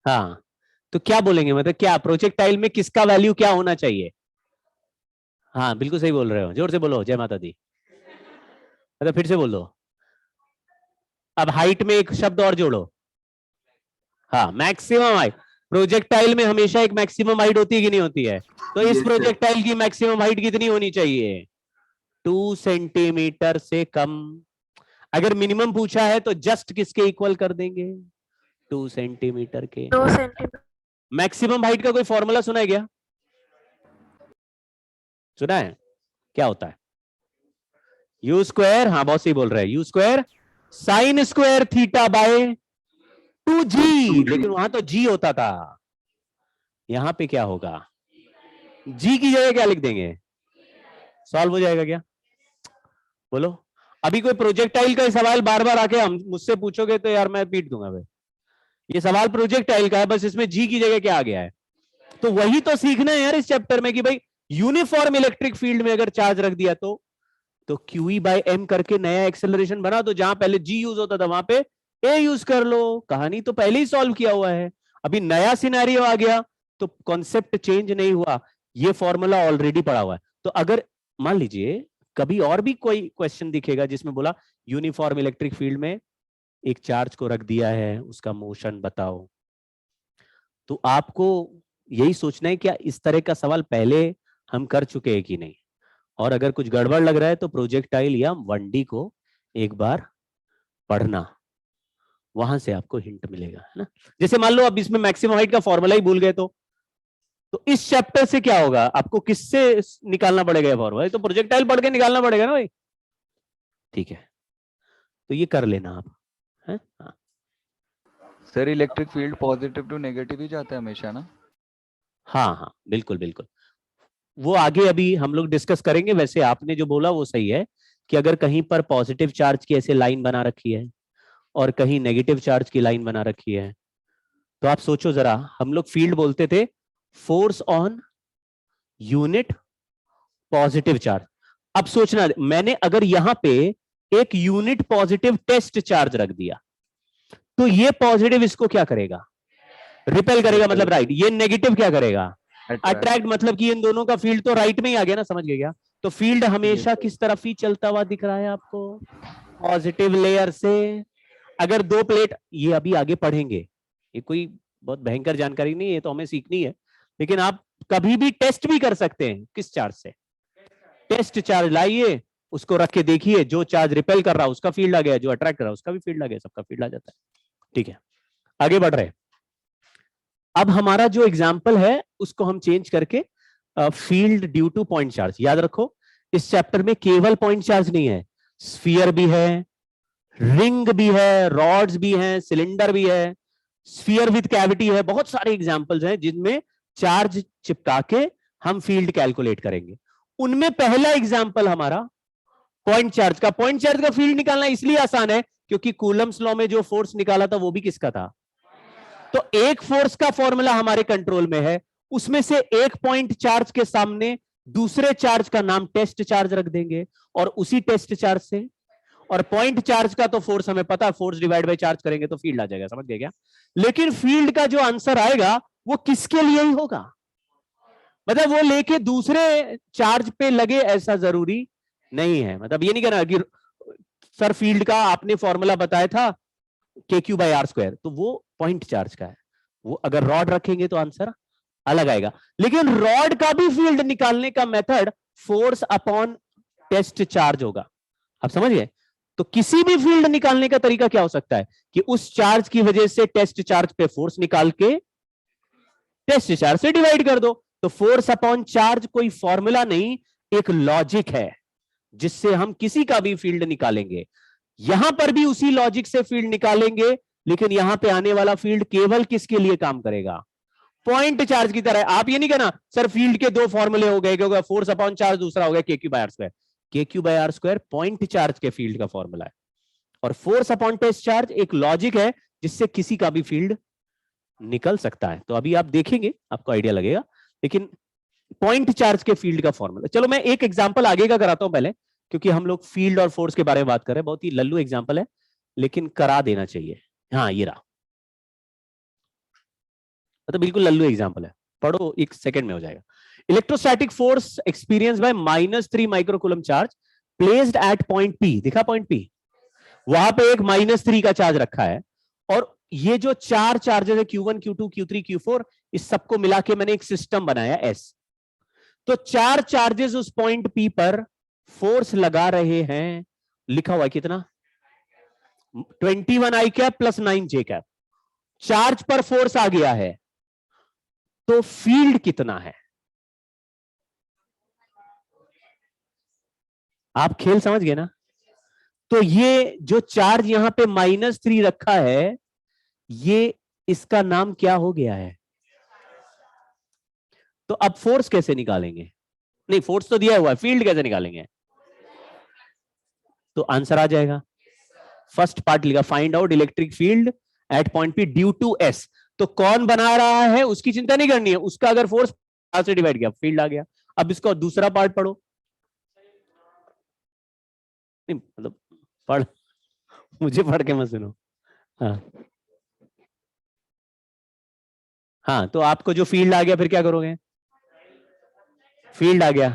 हाँ, तो क्या बोलेंगे, मतलब क्या प्रोजेक्टाइल में किसका वैल्यू क्या होना चाहिए? हाँ बिल्कुल सही बोल रहे हो, जोर से बोलो, जय माता दी। मतलब फिर से बोलो। अब हाइट में एक शब्द और जोड़ो। हाँ, मैक्सिमम हाइट। प्रोजेक्टाइल में हमेशा एक मैक्सिमम हाइट होती है कि नहीं होती है? तो इस Yes, sir. प्रोजेक्टाइल की मैक्सिमम हाइट कितनी होनी चाहिए? 2 सेंटीमीटर से कम। अगर मिनिमम पूछा है तो जस्ट किसके इक्वल कर देंगे? 2 सेंटीमीटर के। 2 सेंटीमीटर। मैक्सिमम हाइट का कोई फॉर्मूला सुना है क्या? सुना है? क्या होता है? यू स्क्वायर, हाँ बहुत सही बोल रहे हैं, you square sine square theta by 2g। लेकिन वहां तो g होता था, यहां पे क्या होगा? g की जगह क्या लिख देंगे? सॉल्व हो जाएगा क्या? बोलो। अभी कोई प्रोजेक्टाइल का सवाल बार बार आके हम मुझसे पूछोगे तो यार मैं पीट दूंगा भाई। ये सवाल प्रोजेक्टाइल का है, बस इसमें जी की जगह क्या आ गया है। तो वही तो सीखना है यार इस चैप्टर में कि भाई यूनिफॉर्म इलेक्ट्रिक फील्ड में अगर चार्ज रख दिया तो QE बाय M करके नया एक्सेलरेशन बना दो। जहां पहले G यूज होता था वहां पे A यूज कर लो। कहानी तो पहले ही सॉल्व किया हुआ है, अभी नया सिनेरियो आ गया तो कॉन्सेप्ट चेंज नहीं हुआ, ये फॉर्मूला ऑलरेडी पड़ा हुआ है। तो अगर मान लीजिए कभी और भी कोई क्वेश्चन दिखेगा जिसमें बोला यूनिफॉर्म इलेक्ट्रिक फील्ड में एक चार्ज को रख दिया है, उसका मोशन बताओ, तो आपको यही सोचना है क्या इस तरह का सवाल पहले हम कर चुके हैं कि नहीं। और अगर कुछ गड़बड़ लग रहा है तो प्रोजेक्टाइल या 1D को एक बार पढ़ना, वहां से आपको हिंट मिलेगा, है ना। जैसे मान लो अब इसमें मैक्सिमम हाइट का फॉर्मूला ही भूल गए तो इस चैप्टर से क्या होगा, आपको किससे निकालना पड़ेगा फॉर्मूला? तो प्रोजेक्टाइल पढ़ के निकालना पड़ेगा ना भाई। ठीक है, तो ये कर लेना आप, है? हाँ। Sir electric field positive to negative ही जाता है हमेशा ना? हाँ हाँ बिल्कुल बिल्कुल, वो आगे अभी हम लोग डिस्कस करेंगे। वैसे आपने जो बोला वो सही है कि अगर कहीं पर पॉजिटिव चार्ज की ऐसे लाइन बना रखी है और कहीं नेगेटिव चार्ज की लाइन बना रखी है, तो आप सोचो जरा, हम लोग फील्ड बोलते थे force on unit positive charge. अब सोचना, मैंने अगर यहां पे एक यूनिट पॉजिटिव टेस्ट चार्ज रख दिया तो ये पॉजिटिव इसको क्या करेगा? रिपेल करेगा, मतलब राइट। ये नेगेटिव क्या करेगा? अट्रैक्ट। मतलब कि इन दोनों का फील्ड तो राइट में ही आ गया ना, समझ गए क्या? तो फील्ड हमेशा किस तरफ ही चलता हुआ दिख रहा है आपको? पॉजिटिव लेयर से। अगर दो प्लेट, ये अभी आगे पढ़ेंगे, ये कोई बहुत भयंकर जानकारी नहीं है, तो हमें सीखनी है। लेकिन आप कभी भी टेस्ट भी कर सकते हैं, किस चार्ज से? टेस्ट चार्ज लाइए, उसको रख के देखिए, जो चार्ज रिपेल कर रहा है उसका फील्ड आ गया, जो अट्रैक्ट कर रहा है उसका भी फील्ड आ गया, सबका फील्ड आ जाता है। ठीक है, आगे बढ़ रहे हैं। अब हमारा जो एग्जाम्पल है उसको हम चेंज करके field due two point charge. याद रखो इस चैप्टर में केवल पॉइंट चार्ज नहीं है, स्फीयर भी है, रिंग भी है, रॉड्स भी हैं, सिलेंडर भी है, स्फीयर विद कैविटी है, बहुत सारे एग्जांपल्स हैं जिनमें चार्ज चिपका के हम फील्ड कैलकुलेट करेंगे। उनमें पहला एग्जांपल हमारा पॉइंट चार्ज का। पॉइंट चार्ज का फील्ड निकालना इसलिए आसान है क्योंकि कूलम्स लॉ में जो फोर्स निकाला था वो भी किसका था? तो एक फोर्स का फॉर्मूला हमारे कंट्रोल में है, उसमें से एक पॉइंट चार्ज के सामने दूसरे चार्ज का नाम टेस्ट चार्ज रख देंगे और उसी टेस्ट चार्ज से, और पॉइंट चार्ज का तो फोर्स हमें पता है, फोर्स डिवाइड बाय चार्ज करेंगे तो फील्ड आ जाएगा, समझ गए क्या? लेकिन फील्ड का जो आंसर आएगा वो किसके लिए ही होगा, मतलब वो लेके दूसरे चार्ज पे लगे ऐसा जरूरी नहीं है। मतलब ये नहीं कहना कि सर फील्ड का आपने फॉर्मूला बताया था KQ/R², तो वो पॉइंट चार्ज का है, वो अगर रॉड रखेंगे तो आंसर अलग आएगा। लेकिन रॉड का भी फील्ड निकालने का method force upon test charge होगा, आप समझ गए? तो किसी भी फील्ड निकालने का तरीका क्या हो सकता है कि उस चार्ज की वजह से टेस्ट चार्ज पे फोर्स निकाल के टेस्ट चार्ज से डिवाइड कर दो। तो फोर्स अपॉन चार्ज कोई फॉर्मूला नहीं, एक लॉजिक है जिससे हम किसी का भी फील्ड निकालेंगे। यहां पर भी उसी लॉजिक से फील्ड निकालेंगे, लेकिन यहां पे आने वाला फील्ड केवल किसके लिए काम करेगा? पॉइंट चार्ज की तरह। आप ये नहीं कहना सर फील्ड के दो फॉर्मूले हो गए, क्योंकि फोर्स अपॉन चार्ज दूसरा हो गया KQ/R²। KQ/R² पॉइंट चार्ज के फील्ड का फॉर्मूला है, और फोर्स अपॉन टेस्ट चार्ज एक लॉजिक है जिससे किसी का भी फील्ड निकल सकता है। तो अभी आप देखेंगे, आपको आइडिया लगेगा, लेकिन पॉइंट चार्ज के फील्ड का फॉर्मूला। चलो मैं एक एग्जांपल आगे का कराता हूं पहले, क्योंकि हम लोग फील्ड और फोर्स के बारे में बात कर रहे हैं। बहुत ही लल्लू एग्जांपल है लेकिन करा देना चाहिए। हाँ ये रहा, तो बिल्कुल लल्लू एग्जाम्पल है, पढ़ो, एक सेकंड में हो जाएगा। Electrostatic force experience by -3 microcoulomb charge placed at point P, दिखा पॉइंट पी, वहां पे एक -3 का चार्ज रखा है, और ये जो 4 चार्जेस है Q1, Q2, Q3, Q4, इस सबको मिला के मैंने एक सिस्टम बनाया S। तो 4 चार्जेस उस पॉइंट P पर फोर्स लगा रहे हैं, लिखा हुआ है कितना, 21 I cap plus 9 J cap. Charge पर फोर्स आ गया है, तो फील्ड कितना है? आप खेल समझ गए ना? तो ये जो चार्ज यहां पे -3 रखा है, ये इसका नाम क्या हो गया है? तो अब फोर्स कैसे निकालेंगे? नहीं, फोर्स तो दिया हुआ है, फील्ड कैसे निकालेंगे? तो आंसर आ जाएगा, फर्स्ट पार्ट लिखा, find out electric field at point P due to S. तो कौन बना रहा है उसकी चिंता नहीं करनी है, उसका अगर फोर्स से डिवाइड किया फील्ड आ गया। अब इसको दूसरा पार्ट पढ़ो, नहीं मतलब पढ़, मुझे पढ़ के मत सुनो। हाँ, तो आपको जो फील्ड आ गया फिर क्या करोगे? फील्ड आ गया,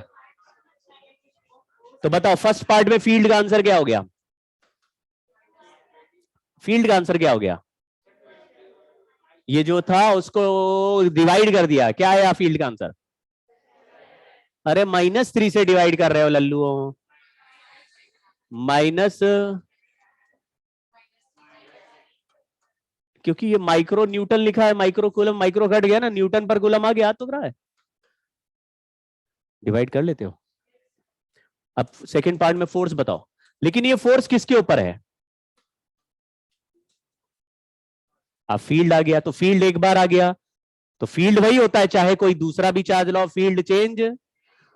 तो बताओ फर्स्ट पार्ट में फील्ड का आंसर क्या हो गया? फील्ड का आंसर क्या हो गया? ये जो था उसको डिवाइड कर दिया, क्या आया फील्ड का आंसर? अरे -3 से डिवाइड कर रहे हो लल्लुओं, माइनस, क्योंकि ये माइक्रो न्यूटन लिखा है, माइक्रो कूलम, माइक्रो घट गया ना, न्यूटन पर कूलम आ गया, तो रहा है, डिवाइड कर लेते हो। अब सेकंड पार्ट में फोर्स बताओ, लेकिन ये फोर्स किसके ऊपर है? अब फील्ड आ गया, तो फील्ड एक बार आ गया, तो फील्ड वही होता है, चाहे कोई दूसरा भी चार्ज लाओ, फील्ड चेंज,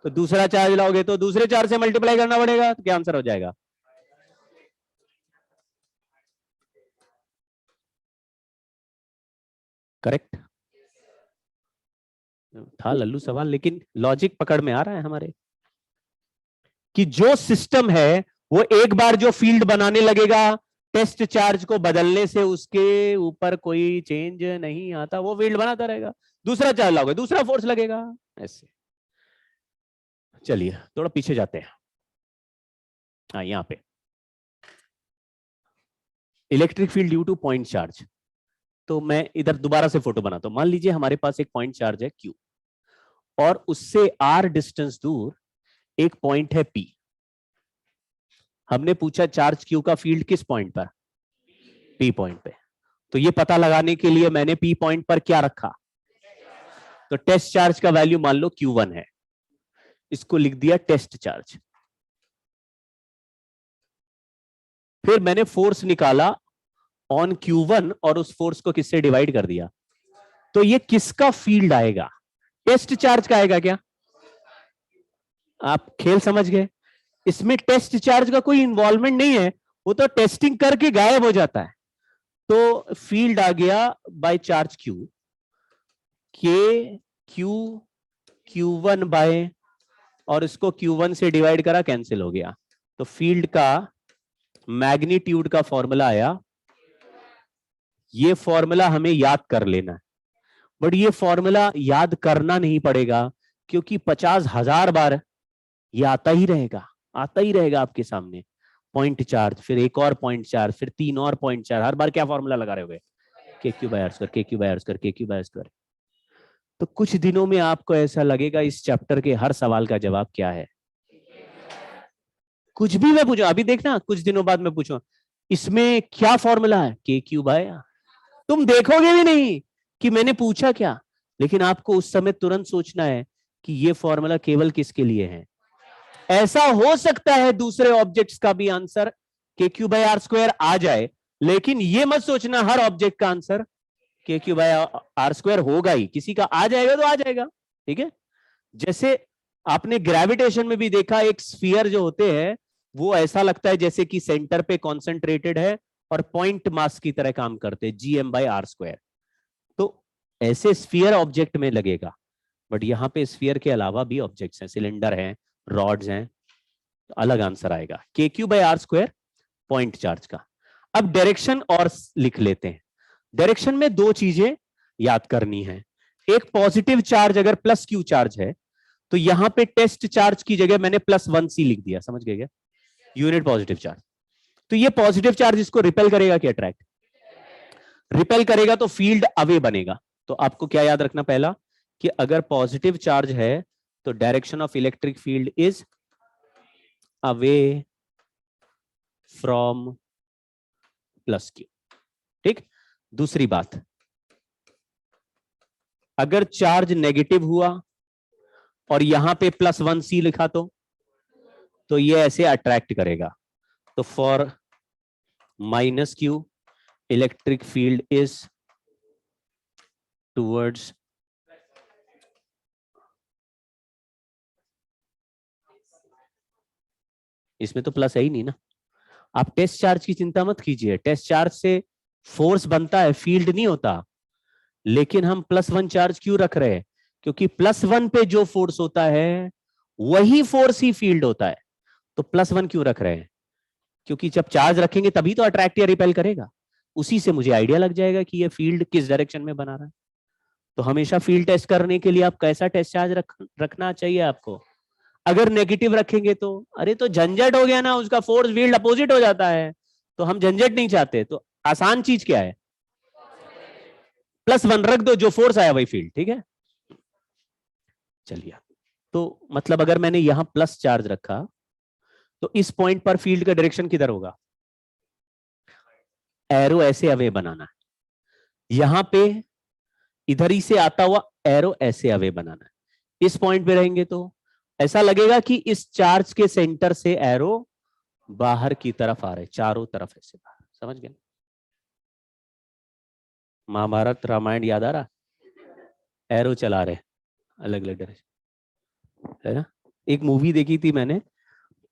तो दूसरा चार्ज लाओगे तो दूसरे चार्ज से मल्टीप्लाई करना पड़ेगा, तो क्या आंसर हो जाएगा? करेक्ट था लल्लू सवाल, लेकिन लॉजिक पकड़ में आ रहा है हमारे, कि जो सिस्टम है वो एक बार जो फील्ड बनाने लगेगा, टेस्ट चार्ज को बदलने से उसके ऊपर कोई चेंज नहीं आता, वो फील्ड बनाता रहेगा। दूसरा चार्ज लाओगे दूसरा फोर्स लगेगा, ऐसे। चलिए थोड़ा पीछे जाते हैं। हाँ, यहां पे electric field due two point charge. तो मैं इधर दोबारा से फोटो बनाता हूं। मान लीजिए हमारे पास एक पॉइंट चार्ज है Q, और उससे R डिस्टेंस दूर एक पॉइंट है P। हमने पूछा चार्ज Q का फील्ड किस पॉइंट पर? P पॉइंट पे। तो ये पता लगाने के लिए मैंने P पॉइंट पर क्या रखा? तो टेस्ट चार्ज का वैल्यू मान लो Q1 है, इसको लिख दिया टेस्ट चार्ज। फिर मैंने फोर्स निकाला ऑन Q1 और उस फोर्स को किससे डिवाइड कर दिया, तो ये किसका फील्ड आएगा? टेस्ट चार्ज का आएगा क्या? आप खेल समझ गए? इसमें टेस्ट चार्ज का कोई इन्वॉल्वमेंट नहीं है, वो तो टेस्टिंग करके गायब हो जाता है। तो फील्ड आ गया by charge Q, Q1 bye, और इसको Q1 से डिवाइड करा, कैंसिल हो गया। तो फील्ड का मैग्नीट्यूड का फॉर्मूला आया। ये फॉर्मूला हमें याद कर लेना है, बट ये फॉर्मूला याद करना नहीं पड़ेगा, क्योंकि 50,000 बार ये आता ही रहेगा आपके सामने। पॉइंट चार्ज, फिर एक और पॉइंट चार्ज, फिर 3 और पॉइंट चार्ज, हर बार क्या फॉर्मूला लगा रहे होगे? KQ/R², KQ/R², KQ/R²। तो कुछ दिनों में आपको ऐसा लगेगा इस चैप्टर के हर सवाल का जवाब क्या है। कुछ भी मैं पूछूं, अभी देखना, कुछ दिनों बाद मैं पूछूं इसमें क्या फॉर्मूला है, KQ/R। तुम देखोगे भी नहीं कि मैंने पूछा क्या, लेकिन आपको उस समय तुरंत सोचना है कि ये फॉर्मूला केवल किसके लिए है। ऐसा हो सकता है दूसरे ऑब्जेक्ट्स का भी आंसर KQ/R² आ जाए, लेकिन ये मत सोचना हर ऑब्जेक्ट का आंसर KQ/R² होगा ही। किसी का आ जाएगा तो आ जाएगा, ठीक है। जैसे आपने ग्रेविटेशन में भी देखा, एक स्फीयर जो होते हैं वो ऐसा लगता है जैसे कि सेंटर पे कॉन्सेंट्रेटेड है और पॉइंट मास की तरह काम करते हैं, Gm/R²। तो ऐसे स्फीयर ऑब्जेक्ट में लगेगा, बट यहां पे स्फीयर के अलावा भी ऑब्जेक्ट्स हैं, सिलेंडर हैं, रॉड्स हैं, तो अलग आंसर आएगा। KQ/R² पॉइंट चार्ज का। अब डायरेक्शन और लिख लेते हैं। डायरेक्शन में 2 चीजें याद करनी है। एक पॉजिटिव चार्ज अगर प्लस क्यू चार्ज है तो यहां पे टेस्ट चार्ज की जगह मैंने +1c लिख दिया, समझ गए क्या? Unit positive charge. तो ये पॉजिटिव चार्ज इसको रिपेल करेगा कि अट्रैक्ट? रिपेल करेगा, तो फील्ड अवे बनेगा। तो आपको क्या याद रखना पहला, कि अगर पॉजिटिव चार्ज है तो direction of electric field is away from plus Q. ठीक। दूसरी बात, अगर चार्ज नेगेटिव हुआ और यहां पे +1c लिखा तो ये ऐसे अट्रैक्ट करेगा। तो for -q electric field is towards इसमें तो प्लस है ही नहीं ना। आप टेस्ट चार्ज की चिंता मत कीजिए, टेस्ट चार्ज से फोर्स बनता है, फील्ड नहीं होता। लेकिन हम +1 चार्ज क्यों रख रहे हैं? क्योंकि +1 पे जो फोर्स होता है वही फोर्स ही फील्ड होता है। तो +1 क्यों रख रहे हैं? क्योंकि जब चार्ज रखेंगे तभी तो अट्रैक्ट या रिपेल करेगा। उसी से मुझे आइडिया लग जाएगा कि ये फील्ड किस डायरेक्शन में बना रहा है। तो हमेशा फील्ड टेस्ट करने के लिए आप कैसा टेस्ट चार्ज रखना चाहिए आपको? अगर नेगेटिव रखेंगे तो अरे तो झंझट हो गया ना, उसका फोर्स फील्ड अपोजिट हो जाता है। तो हम झंझट नहीं चाहते। तो आसान चीज क्या है, +1 रख दो, जो फोर्स आया वही फील्ड। ठीक है, चलिए। तो मतलब अगर मैंने यहां प्लस चार्ज रखा तो इस पॉइंट पर फील्ड का डायरेक्शन किधर होगा? एरो ऐसे अवे बनाना है, यहां पे इधर ही से आता हुआ एरो ऐसे अवे बनाना है। इस पॉइंट पे रहेंगे तो ऐसा लगेगा कि इस चार्ज के सेंटर से एरो बाहर की तरफ आ रहे, चारों तरफ ऐसे बाहर। समझ गए? महाभारत रामायण याद आ रहा? एरो चला रहे अलग अलग डायरेक्शन, है ना? एक मूवी देखी थी मैंने,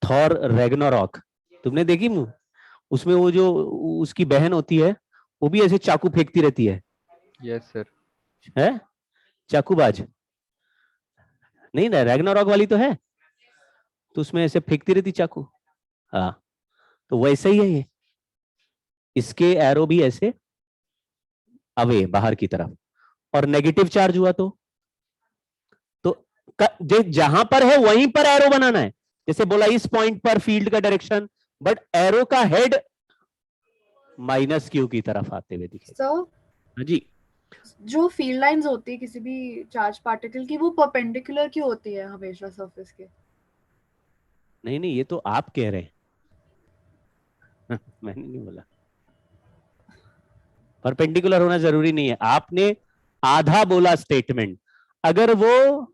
थॉर रैग्नारॉक। तुमने देखी मूवी? उसमें वो जो उसकी बहन होती है वो भी ऐसे चाकू फेंकती रहती यस सर। है चाकूबाज। नहीं ना, रैग्नारॉक वाली तो है, तो उसमें ऐसे फेंकती रहती चाकू। हाँ, तो वैसे ही है ये, इसके एरो भी ऐसे अवे बाहर की तरफ। और नेगेटिव चार्ज हुआ तो जहां पर है वहीं पर एरो बनाना है। जैसे बोला इस पॉइंट पर फील्ड का डायरेक्शन, बट एरो का हेड -q की तरफ आते हुए दिखे। सर, हाँ जी। जो फील्ड लाइंस होती है किसी भी चार्ज पार्टिकल की, वो परपेंडिकुलर क्यों होती है हमेशा सरफेस के? नहीं नहीं, ये तो आप कह रहे हैं मैंने नहीं बोला। परपेंडिकुलर होना जरूरी नहीं है, आपने आधा बोला स्टेटमेंट। अगर वो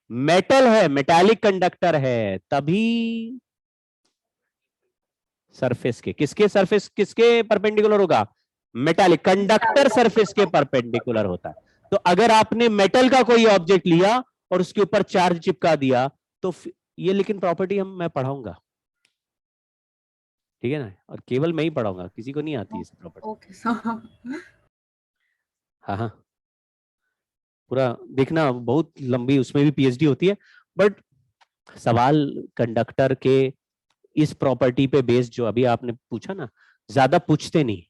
मेटल है, मेटालिक कंडक्टर है, तभी सरफेस के किसके सरफेस किसके परपेंडिकुलर होगा? मेटालिक कंडक्टर सरफेस के परपेंडिकुलर होता है। तो अगर आपने मेटल का कोई ऑब्जेक्ट लिया और उसके ऊपर चार्ज चिपका दिया तो ये, लेकिन प्रॉपर्टी मैं पढ़ाऊंगा, ठीक है ना? और केवल मैं ही पढ़ाऊंगा, किसी को नहीं आती है प्रॉपर्टी। Okay sir. हाँ हाँ, पूरा देखना, बहुत लंबी उसमें भी पीएचडी होती है। बट सवाल कंडक्टर के इस प्रॉपर्टी पे बेस्ड जो अभी आपने पूछा ना, ज्यादा पूछते नहीं।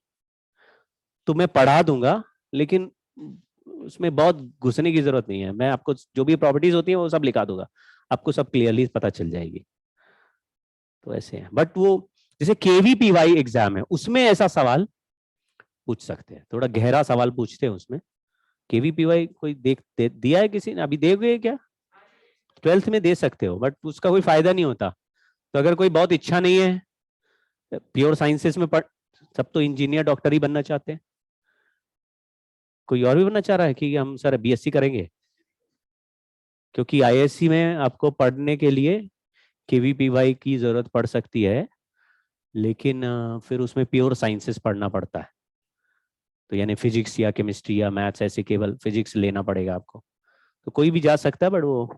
तो मैं पढ़ा दूंगा, लेकिन उसमें बहुत घुसने की जरूरत नहीं है। मैं आपको जो भी प्रॉपर्टीज होती है वो सब लिखा दूंगा, आपको सब क्लियरली पता चल जाएगी। तो ऐसे है। बट वो जैसे केवीपीवाई एग्जाम है उसमें ऐसा सवाल पूछ सकते हैं, थोड़ा गहरा सवाल पूछते हैं उसमें। केवीपीवाई कोई दिया है किसी ने? अभी दोगे क्या? 12th में दे सकते हो, बट उसका कोई फायदा नहीं होता। तो अगर कोई बहुत इच्छा नहीं है प्योर साइंसेस में पढ़, सब तो इंजीनियर डॉक्टर ही बनना चाहते हैं। कोई और भी बनना चाह रहा है कि हम सर बीएससी करेंगे? क्योंकि आईएससी में आपको पढ़ने के लिए केवीपीवाई की जरूरत पड़ सकती है, लेकिन फिर उसमें प्योर साइंसेस पढ़ना पड़ता है। तो यानी फिजिक्स या केमिस्ट्री या मैथ्स, ऐसे केवल फिजिक्स लेना पड़ेगा आपको। तो कोई भी जा सकता है, बट वो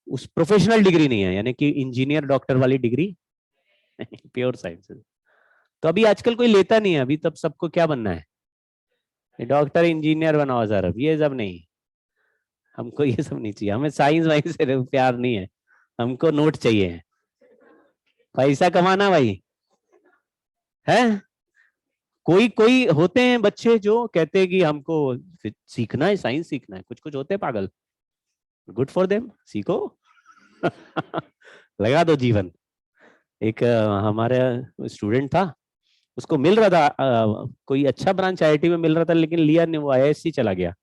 उस प्रोफेशनल डिग्री नहीं है, यानी कि इंजीनियर डॉक्टर वाली डिग्री प्योर साइंसेस। तो अभी आजकल कोई लेता नहीं है, अभी तब सबको क्या बनना है? डॉक्टर इंजीनियर बनाओ सर, अब ये सब नहीं, हमको ये सब नहीं चाहिए। हमें साइंस वाइंस से प्यार नहीं है, हमको नोट चाहिए, पैसा कमाना भाई है। कोई कोई होते हैं बच्चे जो कहते हैं कि हमको सीखना है, साइंस सीखना है, कुछ कुछ होते हैं पागल, गुड फॉर देम, सीखो। लगा दो जीवन। एक हमारा स्टूडेंट था, उसको मिल रहा था कोई अच्छा ब्रांच आईआईटी में मिल रहा था, लेकिन लिया नहीं, वो आईआईएससी चला गया।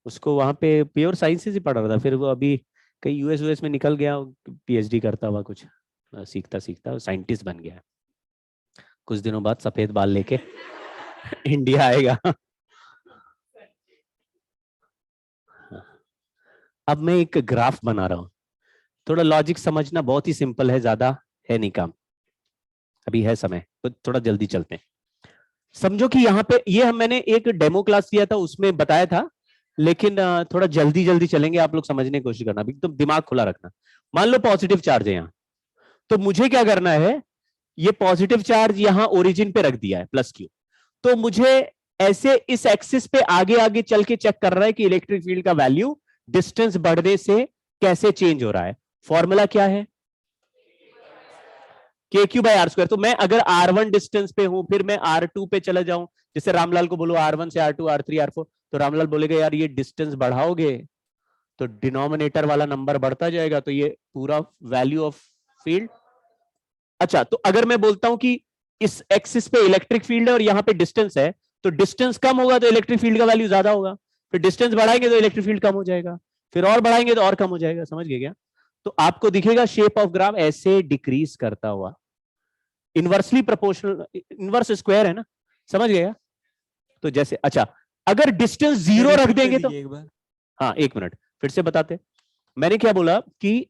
उसको वहां पे प्योर साइंसेस ही पढ़ रहा था, फिर वो अभी कहीं यूएस में निकल गया, पीएचडी करता हुआ कुछ सीखता सीखता साइंटिस्ट बन गया। कुछ दिनों बाद सफेद बाल लेके इंडिया आएगा। अब मैं एक ग्राफ बना रहा हूं, थोड़ा लॉजिक समझना बहुत ही सिंपल है, ज्यादा है नहीं काम, अभी है समय तो थोड़ा जल्दी चलते हैं। समझो कि यहाँ पे ये मैंने एक डेमो क्लास दिया था, उसमें बताया था, लेकिन थोड़ा जल्दी जल्दी चलेंगे, आप लोग समझने की कोशिश करना, एकदम तो दिमाग खुला रखना। मान लो पॉजिटिव चार्ज है यहाँ, तो मुझे क्या करना है, ये पॉजिटिव चार्ज यहाँ ओरिजिन पे रख दिया है प्लस क्यू, तो मुझे ऐसे इस एक्सिस पे आगे आगे चल के चेक कर रहा है कि इलेक्ट्रिक फील्ड का वैल्यू डिस्टेंस बढ़ने से कैसे चेंज हो रहा है। फॉर्मूला क्या है, KQ/R²। तो मैं अगर R1 डिस्टेंस पे हूं, फिर मैं R2 पे चला जाऊं, जैसे रामलाल को बोलो R1 से R2 R3 R4, तो रामलाल बोलेगा यार ये डिस्टेंस बढ़ाओगे तो डिनोमिनेटर वाला नंबर बढ़ता जाएगा, तो ये पूरा वैल्यू ऑफ फील्ड। अच्छा, तो अगर मैं बोलता हूं कि इस एक्सिस पे इलेक्ट्रिक फील्ड है और यहाँ पे डिस्टेंस है, तो डिस्टेंस कम होगा तो इलेक्ट्रिक फील्ड का वैल्यू ज्यादा होगा, फिर डिस्टेंस बढ़ाएंगे तो इलेक्ट्रिक फील्ड कम हो जाएगा, फिर और बढ़ाएंगे तो और कम हो जाएगा। समझ गए क्या? तो आपको दिखेगा शेप ऑफ ग्राफ ऐसे डिक्रीज करता हुआ, इनवर्सली प्रोपोर्शनल, इनवर्स स्क्वायर है ना, समझ गया? तो जैसे अच्छा, अगर डिस्टेंस जीरो रख देंगे तो, एक बार हाँ एक मिनट फिर से बताते। मैंने क्या बोला कि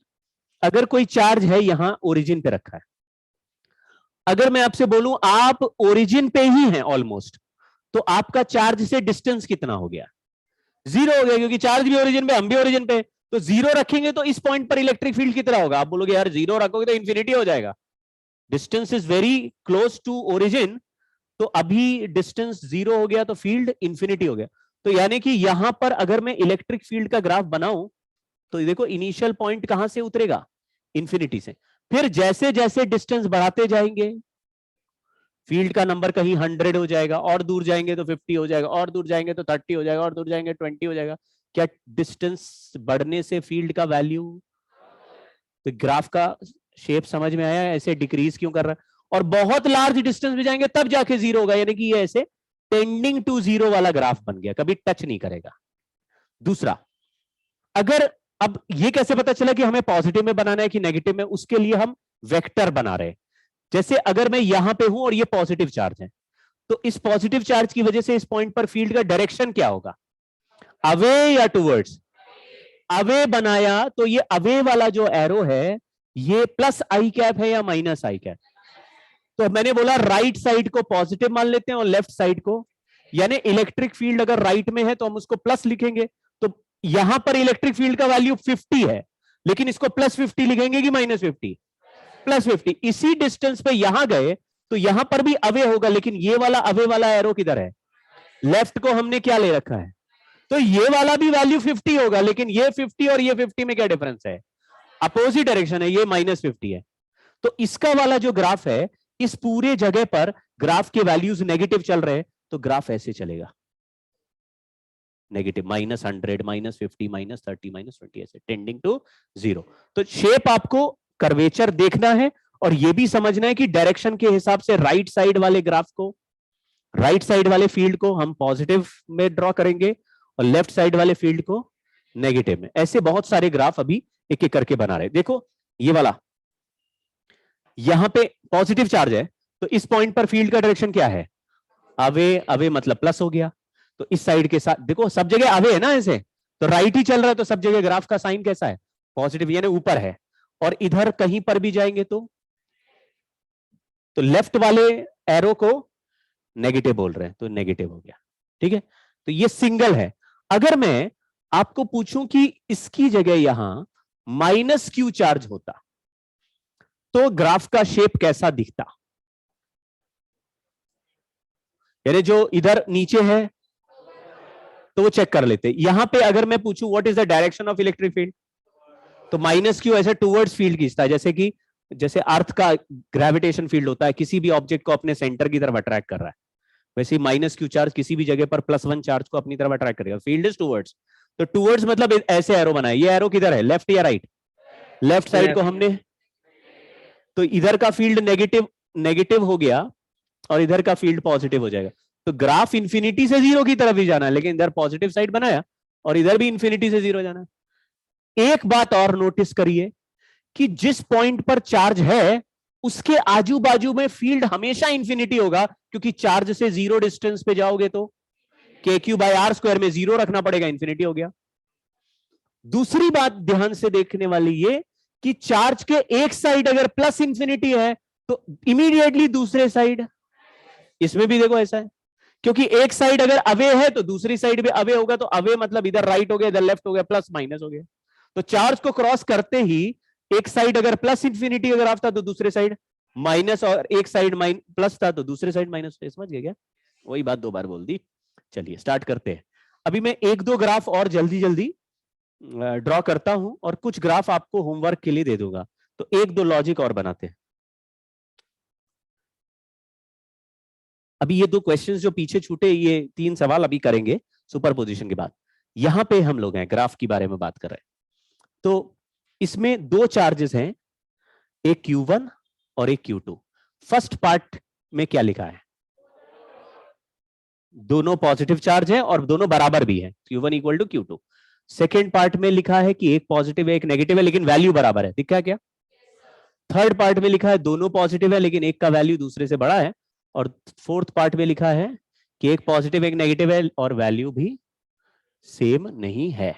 अगर कोई चार्ज है यहां ओरिजिन पे रखा है, अगर मैं आपसे बोलूं आप ओरिजिन पे ही हैं ऑलमोस्ट, तो आपका चार्ज से डिस्टेंस कितना हो गया? जीरो हो गया, क्योंकि चार्ज भी ओरिजिन पे, हम भी ओरिजिन पे। तो जीरो रखेंगे तो इस पॉइंट पर इलेक्ट्रिक फील्ड कितना होगा? आप बोलोगे यार जीरो रखोगे तो इंफिनिटी हो जाएगा, distance is very close to origin, तो अभी डिस्टेंस जीरो हो गया तो फील्ड इंफिनिटी हो गया। तो यानी कि यहां पर अगर मैं इलेक्ट्रिक फील्ड का ग्राफ बनाऊं, तो देखो इनिशियल पॉइंट कहां से उतरेगा? इंफिनिटी से। फिर जैसे जैसे डिस्टेंस बढ़ाते जाएंगे, फील्ड का नंबर कहीं 100 हो जाएगा, और दूर जाएंगे तो 50 हो जाएगा, और दूर जाएंगे तो 30 हो जाएगा, और दूर जाएंगे 20 हो जाएगा। क्या डिस्टेंस बढ़ने से फील्ड का वैल्यू, तो ग्राफ का शेप समझ में आया? ऐसे डिक्रीज क्यों कर रहा है? और बहुत लार्ज डिस्टेंस में जाएंगे तब जाके जीरो होगा, यानी कि ये ऐसे टेंडिंग टू जीरो वाला ग्राफ बन गया, कभी टच नहीं करेगा। दूसरा, अगर अब ये कैसे पता चला कि हमें पॉजिटिव में बनाना है कि नेगेटिव में? उसके लिए हम वेक्टर बना रहे हैं। जैसे अगर मैं यहां पे हूं और ये पॉजिटिव चार्ज है, तो इस पॉजिटिव चार्ज की वजह से इस पॉइंट पर फील्ड का डायरेक्शन क्या होगा? अवे या टुवर्ड्स? अवे बनाया, तो ये अवे वाला जो एरो है ये प्लस आई कैप है या माइनस आई कैप? तो मैंने बोला राइट साइड को पॉजिटिव मान लेते हैं और लेफ्ट साइड को, यानी इलेक्ट्रिक फील्ड अगर राइट में है तो हम उसको प्लस लिखेंगे, तो यहां पर इलेक्ट्रिक फील्ड का वैल्यू 50 है, लेकिन इसको प्लस 50 लिखेंगे कि माइनस 50? प्लस 50। इसी डिस्टेंस पे यहां गए तो यहां पर भी अवे होगा, लेकिन ये वाला अवे वाला एरो किधर है? लेफ्ट को हमने क्या ले रखा है, तो ये वाला भी वैल्यू 50 होगा, लेकिन ये 50 और ये 50 में क्या डिफरेंस है? अपोजिट डायरेक्शन है, ये -50 है। तो इसका वाला जो ग्राफ है, इस पूरे जगह पर ग्राफ के वैल्यूज नेगेटिव चल रहे हैं, तो ग्राफ ऐसे चलेगा, नेगेटिव, -100, -50, -30, -20, ऐसे टेंडिंग टू जीरो। तो शेप आपको कर्वेचर देखना है, और यह भी समझना है कि डायरेक्शन के हिसाब से राइट साइड वाले ग्राफ को, राइट साइड वाले फील्ड को हम पॉजिटिव में ड्रॉ करेंगे और लेफ्ट साइड वाले फील्ड को नेगेटिव में। ऐसे बहुत सारे ग्राफ अभी एक एक करके बना रहे। देखो ये वाला, यहां पे पॉजिटिव चार्ज है, तो इस पॉइंट पर फील्ड का डायरेक्शन क्या है? अवे, अवे मतलब प्लस हो गया, तो इस साइड के साथ देखो सब जगह अवे है ना, ऐसे तो राइट ही चल रहा है, तो सब जगह ग्राफ का साइन कैसा है? पॉजिटिव, यानी ऊपर है। और इधर कहीं पर भी जाएंगे तो लेफ्ट वाले एरो को नेगेटिव बोल रहे हैं, तो नेगेटिव हो गया। ठीक है, तो ये सिंगल है। अगर मैं आपको पूछूं कि इसकी जगह यहां -Q चार्ज होता, तो ग्राफ का शेप कैसा दिखता? यानी जो इधर नीचे है तो वो चेक कर लेते। यहां पे अगर मैं पूछूं what is the direction of electric field, तो -Q ऐसे टुवर्ड्स फील्ड खींचता है, जैसे कि जैसे अर्थ का ग्रेविटेशन फील्ड होता है, किसी भी ऑब्जेक्ट को अपने सेंटर की तरफ अट्रैक्ट कर रहा है, वैसे माइनस क्यू चार्ज किसी भी जगह पर +1 चार्ज को अपनी तरफ अट्रैक्ट करेगा। फील्ड इज टूवर्ड्स, तो टूवर्ड्स मतलब ऐसे एरो बनाए, ये एरो किधर है, लेफ्ट या राइट? लेफ्ट साइड को हमने, तो इधर का फील्ड नेगेटिव नेगेटिव हो गया और इधर का फील्ड पॉजिटिव हो जाएगा। तो ग्राफ इंफिनिटी से 0 की तरफ ही जाना है, लेकिन इधर पॉजिटिव साइड बनाया और इधर भी इंफिनिटी से 0 जाना है। एक बात और नोटिस करिए कि जिस पॉइंट पर चार्ज है उसके आजू बाजू में फील्ड हमेशा इंफिनिटी होगा, क्योंकि चार्ज से 0 डिस्टेंस पे जाओगे तो KQ/R² में 0 रखना पड़ेगा, इंफिनिटी हो गया। दूसरी बात ध्यान से देखने वाली ये कि चार्ज के एक साइड अगर प्लस इंफिनिटी है तो इमीडिएटली दूसरे साइड, इसमें भी देखो ऐसा है, क्योंकि एक साइड अगर अवे है तो दूसरी साइड भी अवे होगा, तो अवे मतलब इधर राइट हो गया, इधर लेफ्ट हो गया, प्लस माइनस हो गया। तो चार्ज को क्रॉस करते ही एक साइड अगर प्लस इंफिनिटी का ग्राफ था तो दूसरे साइड माइनस, और एक साइड प्लस था तो दूसरे साइड माइनस। समझ गए क्या? वही बात 2 बार बोल दी। चलिए स्टार्ट करते हैं। अभी मैं 1-2 ग्राफ और जल्दी जल्दी ड्रॉ करता हूं और कुछ ग्राफ आपको होमवर्क के लिए दे दूंगा, तो 1-2 लॉजिक और बनाते हैं। अभी ये 2 क्वेश्चंस जो पीछे छूटे, ये 3 सवाल अभी करेंगे सुपरपोजिशन के बाद। यहां पे हम लोग हैं ग्राफ के बारे में बात कर रहे हैं। तो इसमें 2 चार्जेस हैं, एक Q1 और एक Q2। फर्स्ट पार्ट में क्या लिखा है? दोनों पॉजिटिव चार्ज है और दोनों बराबर भी है, Q1 = Q2। सेकेंड पार्ट में लिखा है कि एक पॉजिटिव है एक नेगेटिव है, लेकिन वैल्यू बराबर है। दिखा क्या? थर्ड पार्ट में लिखा है दोनों पॉजिटिव है लेकिन एक का वैल्यू दूसरे से बड़ा है, और फोर्थ पार्ट में लिखा है कि एक पॉजिटिव एक नेगेटिव है और वैल्यू भी सेम नहीं है।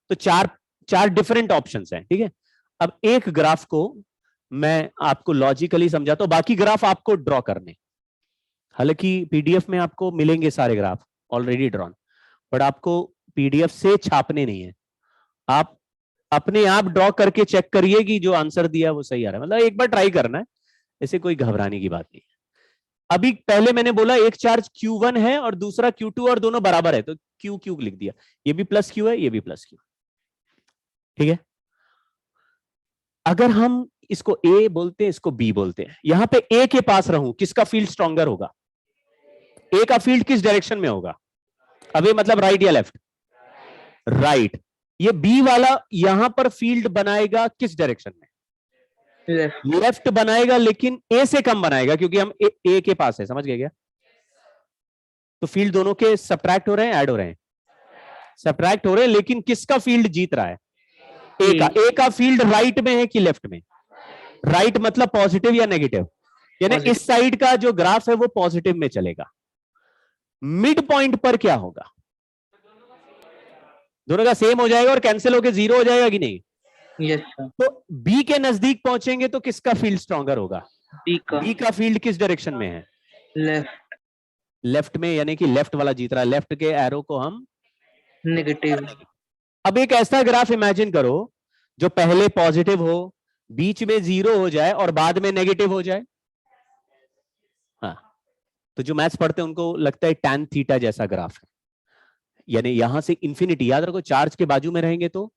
तो चार डिफरेंट ऑप्शंस हैं, ठीक है। अब एक ग्राफ को मैं आपको लॉजिकली समझाता हूं, बाकी ग्राफ आपको ड्रॉ करने, हालांकि पीडीएफ में आपको मिलेंगे सारे ग्राफ ऑलरेडी ड्रॉन, बट आपको पीडीएफ से छापने नहीं है। आप अपने आप ड्रॉ करके चेक करिए कि जो आंसर दिया वो सही आ रहा है, मतलब एक बार ट्राई करना है, ऐसे कोई घबराने की बात नहीं है। अभी पहले मैंने बोला एक चार्ज Q1 है और दूसरा Q2 और दोनों बराबर है, तो Q लिख दिया, ये भी प्लस Q है ये भी प्लस Q, ठीक है। अगर हम इसको A बोलते हैं इसको B बोलते हैं, यहां पे A के पास रहूं, किसका फील्ड स्ट्रॉन्गर होगा? A का फील्ड किस डायरेक्शन में होगा? अबे मतलब राइट या लेफ्ट? राइट। ये B वाला यहां पर फील्ड बनाएगा किस डायरेक्शन में? लेफ्ट बनाएगा, लेकिन A से कम बनाएगा क्योंकि हम A के पास है, समझ गए क्या? तो फील्ड दोनों के सब्ट्रैक्ट हो रहे हैं ऐड हो रहे हैं? सब्ट्रैक्ट हो रहे हैं, लेकिन किसका फील्ड जीत रहा है? A का फील्ड राइट में है कि लेफ्ट में? राइट मतलब पॉजिटिव या नेगेटिव, यानी इस साइड का जो ग्राफ है वो पॉजिटिव में चलेगा। मिड पॉइंट पर क्या होगा? दोनों का सेम हो जाएगा और कैंसिल होकर 0 हो जाएगा कि नहीं? Yes sir. तो B के नजदीक पहुंचेंगे तो किसका फील्ड स्ट्रॉन्गर होगा? B का फील्ड किस डायरेक्शन में है? लेफ्ट। लेफ्ट में, यानी कि लेफ्ट वाला जीत रहा है। लेफ्ट के एरो को हम नेगेटिव। अब एक ऐसा ग्राफ इमेजिन करो जो पहले पॉजिटिव हो, बीच में 0 हो जाए और बाद में नेगेटिव हो जाए। हाँ, तो जो मैथ्स पढ़ते हैं उनको लगता है tan थीटा जैसा ग्राफ है, यानी यहां से इंफिनिटी, याद रखो चार्ज के बाजू में रहेंगे तो,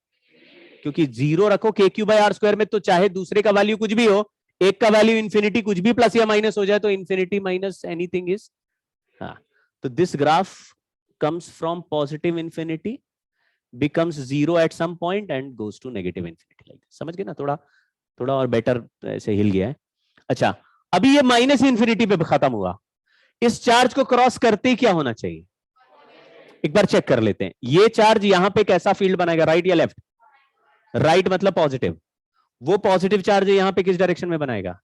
क्योंकि 0 रखो KQ/R² में, तो चाहे दूसरे का वैल्यू कुछ भी हो, एक का वैल्यू इंफिनिटी कुछ भी प्लस या माइनस हो जाए तो इंफिनिटी माइनस एनीथिंग इज, हाँ, तो this graph comes from positive infinity, becomes 0 at some point and goes to negative infinity, like समझ गए ना? थोड़ा और बेटर ऐसे हिल गया है। अच्छा, अभी ये माइनस इंफिनिटी पे खत्म हुआ, इस चार्ज को क्रॉस करते ही क्या होना चाहिए? एक बार चेक कर लेते हैं। ये चार्ज यहां पे कैसा फील्ड बनाएगा, राइट या लेफ्ट? राइट मतलब पॉजिटिव। वो पॉजिटिव चार्ज यहां पे किस डायरेक्शन में बनाएगा?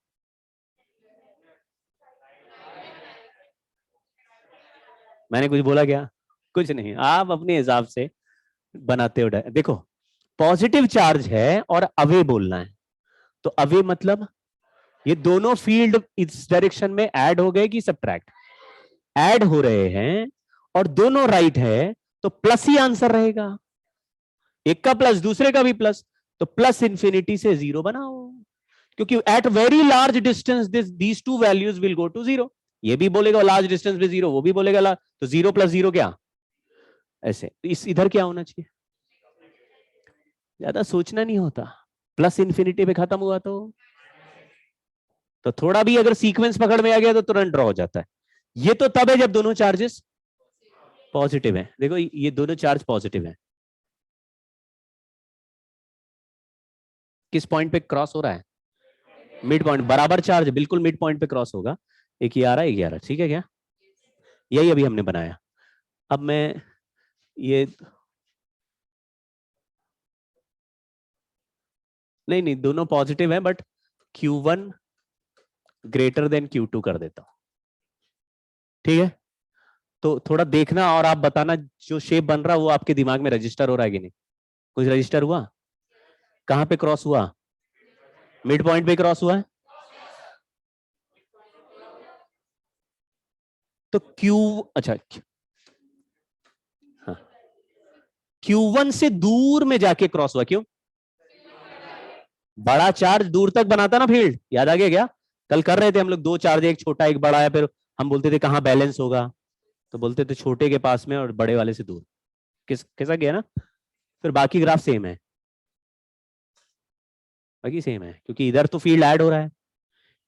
मैंने कुछ बोला क्या? कुछ नहीं, आप अपने हिसाब से बनाते हो। देखो पॉजिटिव चार्ज है और अवे बोलना है, तो अवे मतलब ये दोनों फील्ड इस डायरेक्शन में ऐड हो गए कि सब्ट्रैक्ट? ऐड हो रहे हैं और दोनों राइट है, तो प्लस ही आंसर रहेगा। एक का प्लस दूसरे का भी प्लस, तो प्लस इंफिनिटी से 0 बनाओ, क्योंकि at very large distance these two values will go to 0। ये भी बोलेगा लार्ज डिस्टेंस पे 0, वो भी बोलेगा लार्ज, तो 0 + 0 क्या? ऐसे। इस इधर क्या होना चाहिए? ज्यादा सोचना नहीं होता, प्लस इंफिनिटी पे खत्म हुआ तो थोड़ा भी अगर सीक्वेंस पकड़ में आ गया तो तुरंत ड्रॉ हो जाता है। ये तो तब है जब दोनों चार्जेस पॉजिटिव है। देखो ये दोनों चार्ज पॉजिटिव है, किस पॉइंट पे क्रॉस हो रहा है? मिड पॉइंट, बराबर चार्ज, बिल्कुल मिड पॉइंट पे क्रॉस होगा। एक ये आ रहा है, एक ये आ रहा है, ठीक है क्या? यही अभी हमने बनाया। अब मैं ये नहीं नहीं दोनों पॉजिटिव है, but Q1 greater than Q2 कर देता हूं, ठीक है? तो थोड़ा देखना और आप बताना जो शेप बन रहा है वो आपके दिमाग में रजिस्टर हो रहा है कि नहीं। कुछ रजिस्टर हुआ? कहां पे क्रॉस हुआ? मिड पॉइंट पे क्रॉस हुआ है। तो अच्छा हाँ, Q1 से दूर में जाके क्रॉस हुआ, क्यों? बड़ा चार्ज दूर तक बनाता ना फील्ड, याद आ गया क्या? कल कर रहे थे हम लोग, दो चार्ज, एक छोटा एक बड़ा है, फिर हम बोलते थे कहां बैलेंस होगा, तो बोलते थे छोटे के पास में और बड़े वाले से दूर। कैसा गया ना? फिर बाकी ग्राफ सेम है, बाकी सेम है, क्योंकि इधर तो फील्ड ऐड हो रहा है,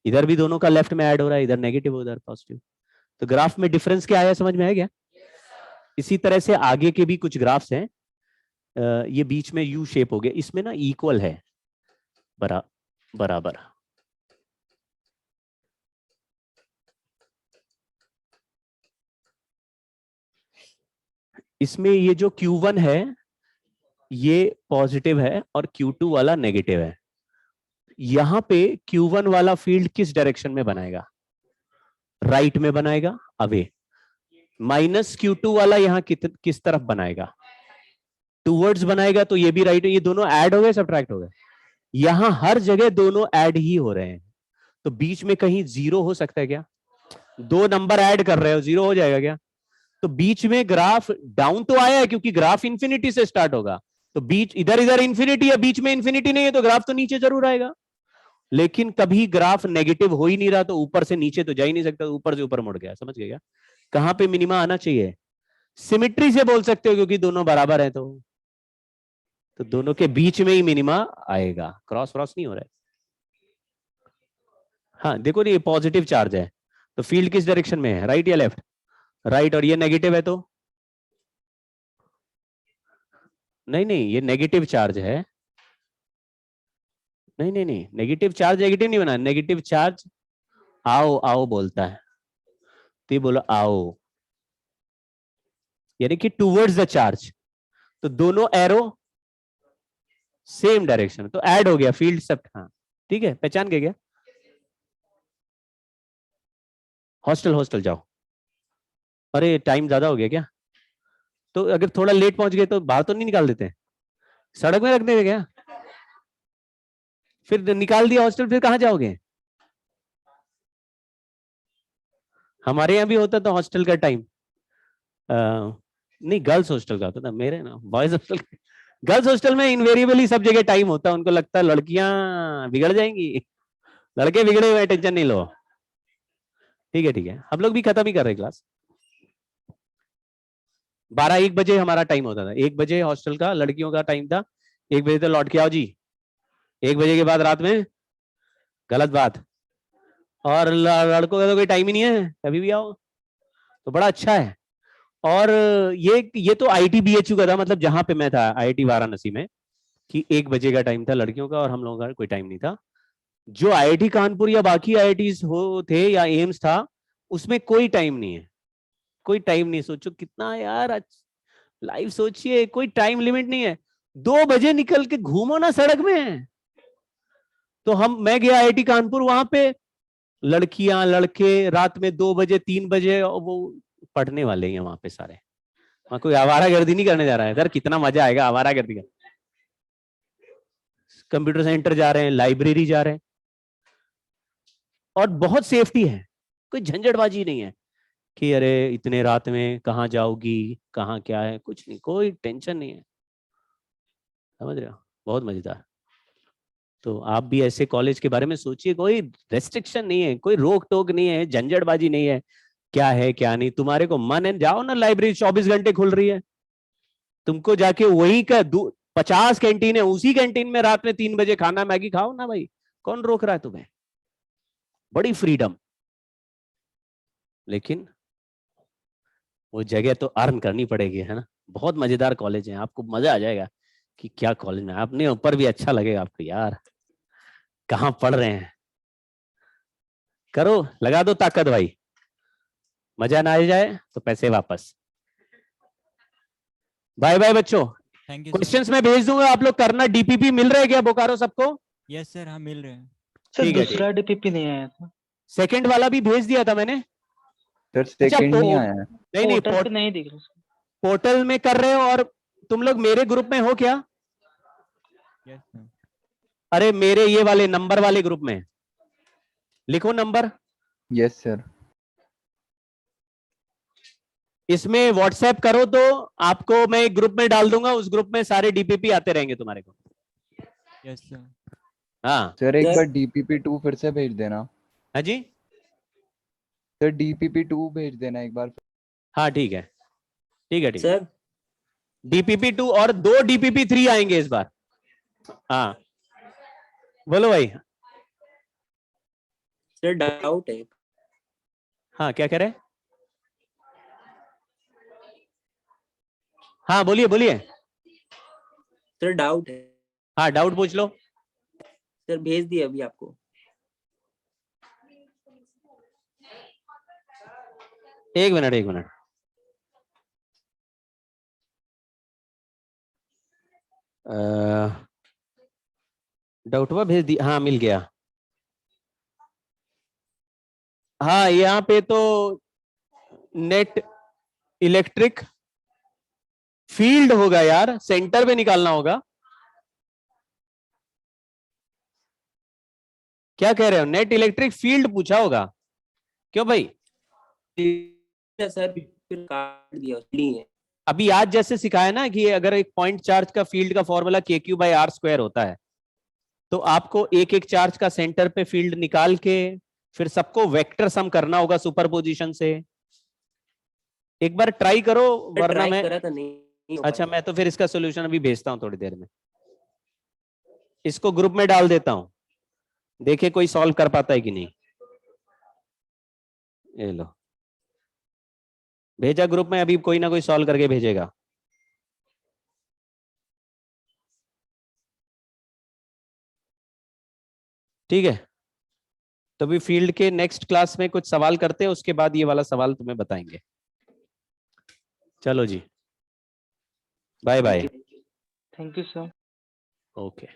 इधर भी दोनों का लेफ्ट में ऐड हो रहा है, इधर नेगेटिव उधर पॉजिटिव। तो ग्राफ में डिफरेंस क्या आया, समझ में आया क्या? इसी तरह से आगे के भी कुछ ग्राफ्स हैं। ये बीच में यू शेप हो गया, इसमें ना इक्वल है, बराबर। इसमें ये जो Q1 है ये पॉजिटिव है और Q2 वाला नेगेटिव है। यहां पे Q1 वाला फील्ड किस डायरेक्शन में बनाएगा? राइट में बनाएगा, अवे। माइनस Q2 वाला यहां किस तरफ बनाएगा? टूवर्ड्स बनाएगा। तो ये भी राइट है, ये दोनों ऐड हो गए सब्ट्रैक्ट हो गए? यहां हर जगह दोनों ऐड ही हो रहे हैं, तो बीच में कहीं जीरो हो सकता है क्या? दो नंबर ऐड कर रहे हो, जीरो हो जाएगा क्या? तो बीच में ग्राफ डाउन तो आया है, क्योंकि ग्राफ इंफिनिटी से स्टार्ट होगा, तो बीच इधर इधर इंफिनिटी है, बीच में इंफिनिटी नहीं है, तो ग्राफ तो नीचे जरूर आएगा। लेकिन कभी ग्राफ नेगेटिव हो ही नहीं रहा, तो ऊपर से नीचे तो जा ही नहीं सकता, ऊपर से ऊपर मुड़ गया। समझ गए क्या? कहां पे मिनिमा आना चाहिए? सिमिट्री से बोल सकते हो, क्योंकि दोनों बराबर है, तो दोनों के बीच में ही मिनिमा आएगा, क्रॉस क्रॉस नहीं हो रहा है। हाँ देखो, ये पॉजिटिव चार्ज है, तो फील्ड किस डायरेक्शन में है, राइट या लेफ्ट? राइट। और ये नेगेटिव है, तो नहीं नहीं ये नेगेटिव चार्ज है। नहीं नहीं नहीं, नेगेटिव चार्ज नेगेटिव नहीं बना, नेगेटिव चार्ज आओ आओ बोलता है, तो ये बोलो आओ, यानी कि टूवर्ड्स द चार्ज, तो दोनों एरो सेम डायरेक्शन, तो ऐड हो गया फील्ड सब। हाँ ठीक है, पहचान गए क्या? हॉस्टल हॉस्टल जाओ। अरे टाइम ज्यादा हो गया क्या? तो अगर थोड़ा लेट पहुंच गए तो बाहर तो नहीं निकाल देते, सड़क में रख देंगे क्या? फिर निकाल दिया हॉस्टल, फिर कहां जाओगे? हमारे यहाँ भी होता था हॉस्टल का टाइम, नहीं गर्ल्स हॉस्टल का होता था, मेरे ना बॉयज हॉस्टल। गर्ल्स हॉस्टल में इनवेरिएबली सब जगह टाइम होता है, उनको लगता है लड़कियां बिगड़ जाएंगी, लड़के बिगड़े हुए, टेंशन नहीं लो। ठीक है, हम लोग भी खत्म ही कर रहे क्लास। 12-1 बजे हमारा टाइम होता था, 1 बजे हॉस्टल का लड़कियों का टाइम था, 1 बजे तक लौट के आओ जी। 1 बजे के बाद रात में गलत बात, और लड़कों का तो कोई टाइम ही नहीं है, कभी भी आओ, तो बड़ा अच्छा है। और ये तो IIT-BHU का था, मतलब जहां पे मैं था IIT वाराणसी में, कि 1 बजे का टाइम था लड़कियों का, और हम लोगों का कोई टाइम नहीं था। जो IIT कानपुर या बाकी IITs हो थे या एम्स था, उसमें कोई टाइम नहीं है, कोई टाइम नहीं। सोचो कितना यार, लाइफ सोचिए, कोई टाइम लिमिट नहीं है। 2 बजे निकल के घूमो ना सड़क में। तो मैं गया IIT कानपुर, वहां पे लड़कियां लड़के रात में 2 बजे 3 बजे, वो पढ़ने वाले हैं वहां पे सारे, वहां कोई आवारागर्दी नहीं करने जा रहा है। सर कितना मजा आएगा आवारागर्दी का। कंप्यूटर सेंटर जा रहे हैं, लाइब्रेरी जा रहे हैं, और बहुत सेफ्टी है, कोई झंझटबाजी नहीं है कि अरे इतने रात में कहाँ जाओगी, कहाँ क्या है, कुछ नहीं, कोई टेंशन नहीं है। समझ रहे हो? बहुत मजेदार। तो आप भी ऐसे कॉलेज के बारे में सोचिए, कोई रेस्ट्रिक्शन नहीं है, कोई रोक टोक नहीं है, झंझटबाजी नहीं है, क्या है क्या नहीं, तुम्हारे को मन है जाओ ना, लाइब्रेरी 24 घंटे खुल रही है, तुमको जाके वही का 50 कैंटीन है, उसी कैंटीन में रात में 3 बजे खाना मैगी खाओ ना भाई, कौन रोक रहा है तुम्हें? बड़ी फ्रीडम। लेकिन वो जगह तो अर्न करनी पड़ेगी, है ना। बहुत मजेदार कॉलेज है, आपको मजा आ जाएगा कि क्या कॉलेज में, अपने ऊपर भी अच्छा लगेगा आपको यार, कहाँ पढ़ रहे हैं। करो, लगा दो ताकत भाई, मजा ना आ जाए तो पैसे वापस। बाय बाय बच्चों, थैंक यू सर। क्वेश्चंस मैं भेज दूंगा, आप लोग करना। डीपीपी मिल रहे क्या बोकारो सबको? यस सर, हाँ मिल रहे हैं। सर ठीक है, दूसरा डीपीपी नहीं आया था। सेकंड वाला भी भेज दिया था मैंने। सर अच्छा, सेकंड नहीं आया है। नहीं पोर्टल पे नहीं दिख रहा सर। पोर्टल में कर रहे हो, और तुम लोग मेरे ग्रुप में हो क्या? Yes sir. अरे मेरे ये वाले नंबर वाले ग्रुप में लिखो नंबर। Yes sir. इसमें व्हाट्सएप करो तो आपको मैं एक ग्रुप में डाल दूंगा, उस ग्रुप में सारे डीपीपी आते रहेंगे तुम्हारे को। Yes sir. हाँ सर एक बार डीपीपी 2 फिर से भेज देना। हाँ जी, सर डीपीपी 2 भेज देना एक बार। हाँ ठीक है, ठीक है, ठीक है। सर डीपीपी 2 और 2 डीपीपी 3 आएंगे इस बार। हाँ बोलो भाई। सर डाउट है। हाँ क्या कह रहे हैं? हाँ बोलिए बोलिए। सर डाउट है। हाँ डाउट पूछ लो। सर भेज दिया अभी आपको। एक मिनट एक मिनट। डाउटवा भेज दी, हाँ मिल गया। हाँ यहाँ पे तो नेट इलेक्ट्रिक फील्ड होगा यार, सेंटर पे निकालना होगा। क्या कह रहे हो? नेट इलेक्ट्रिक फील्ड पूछा होगा, क्यों भाई? सर फिर काट दिया नहीं है। अभी आज जैसे सिखाया ना कि अगर एक पॉइंट चार्ज का फील्ड का फॉर्मूला KQ/R² होता है, तो आपको एक एक चार्ज का सेंटर पे फील्ड निकाल के फिर सबको वेक्टर सम करना होगा सुपरपोजिशन से। एक बार ट्राई करो, वरना ट्राई मैं, करा था नहीं हो अच्छा पाया। मैं तो फिर इसका सोल्यूशन अभी भेजता हूँ थोड़ी देर में, इसको ग्रुप में डाल देता हूँ, देखे कोई सॉल्व कर पाता है कि नहीं। ये लो, भेजा ग्रुप में, अभी कोई ना कोई सॉल्व करके भेजेगा। ठीक है, तो अभी फील्ड के नेक्स्ट क्लास में कुछ सवाल करते हैं, उसके बाद ये वाला सवाल तुम्हें बताएंगे। चलो जी, bye bye. Thank you sir. Okay.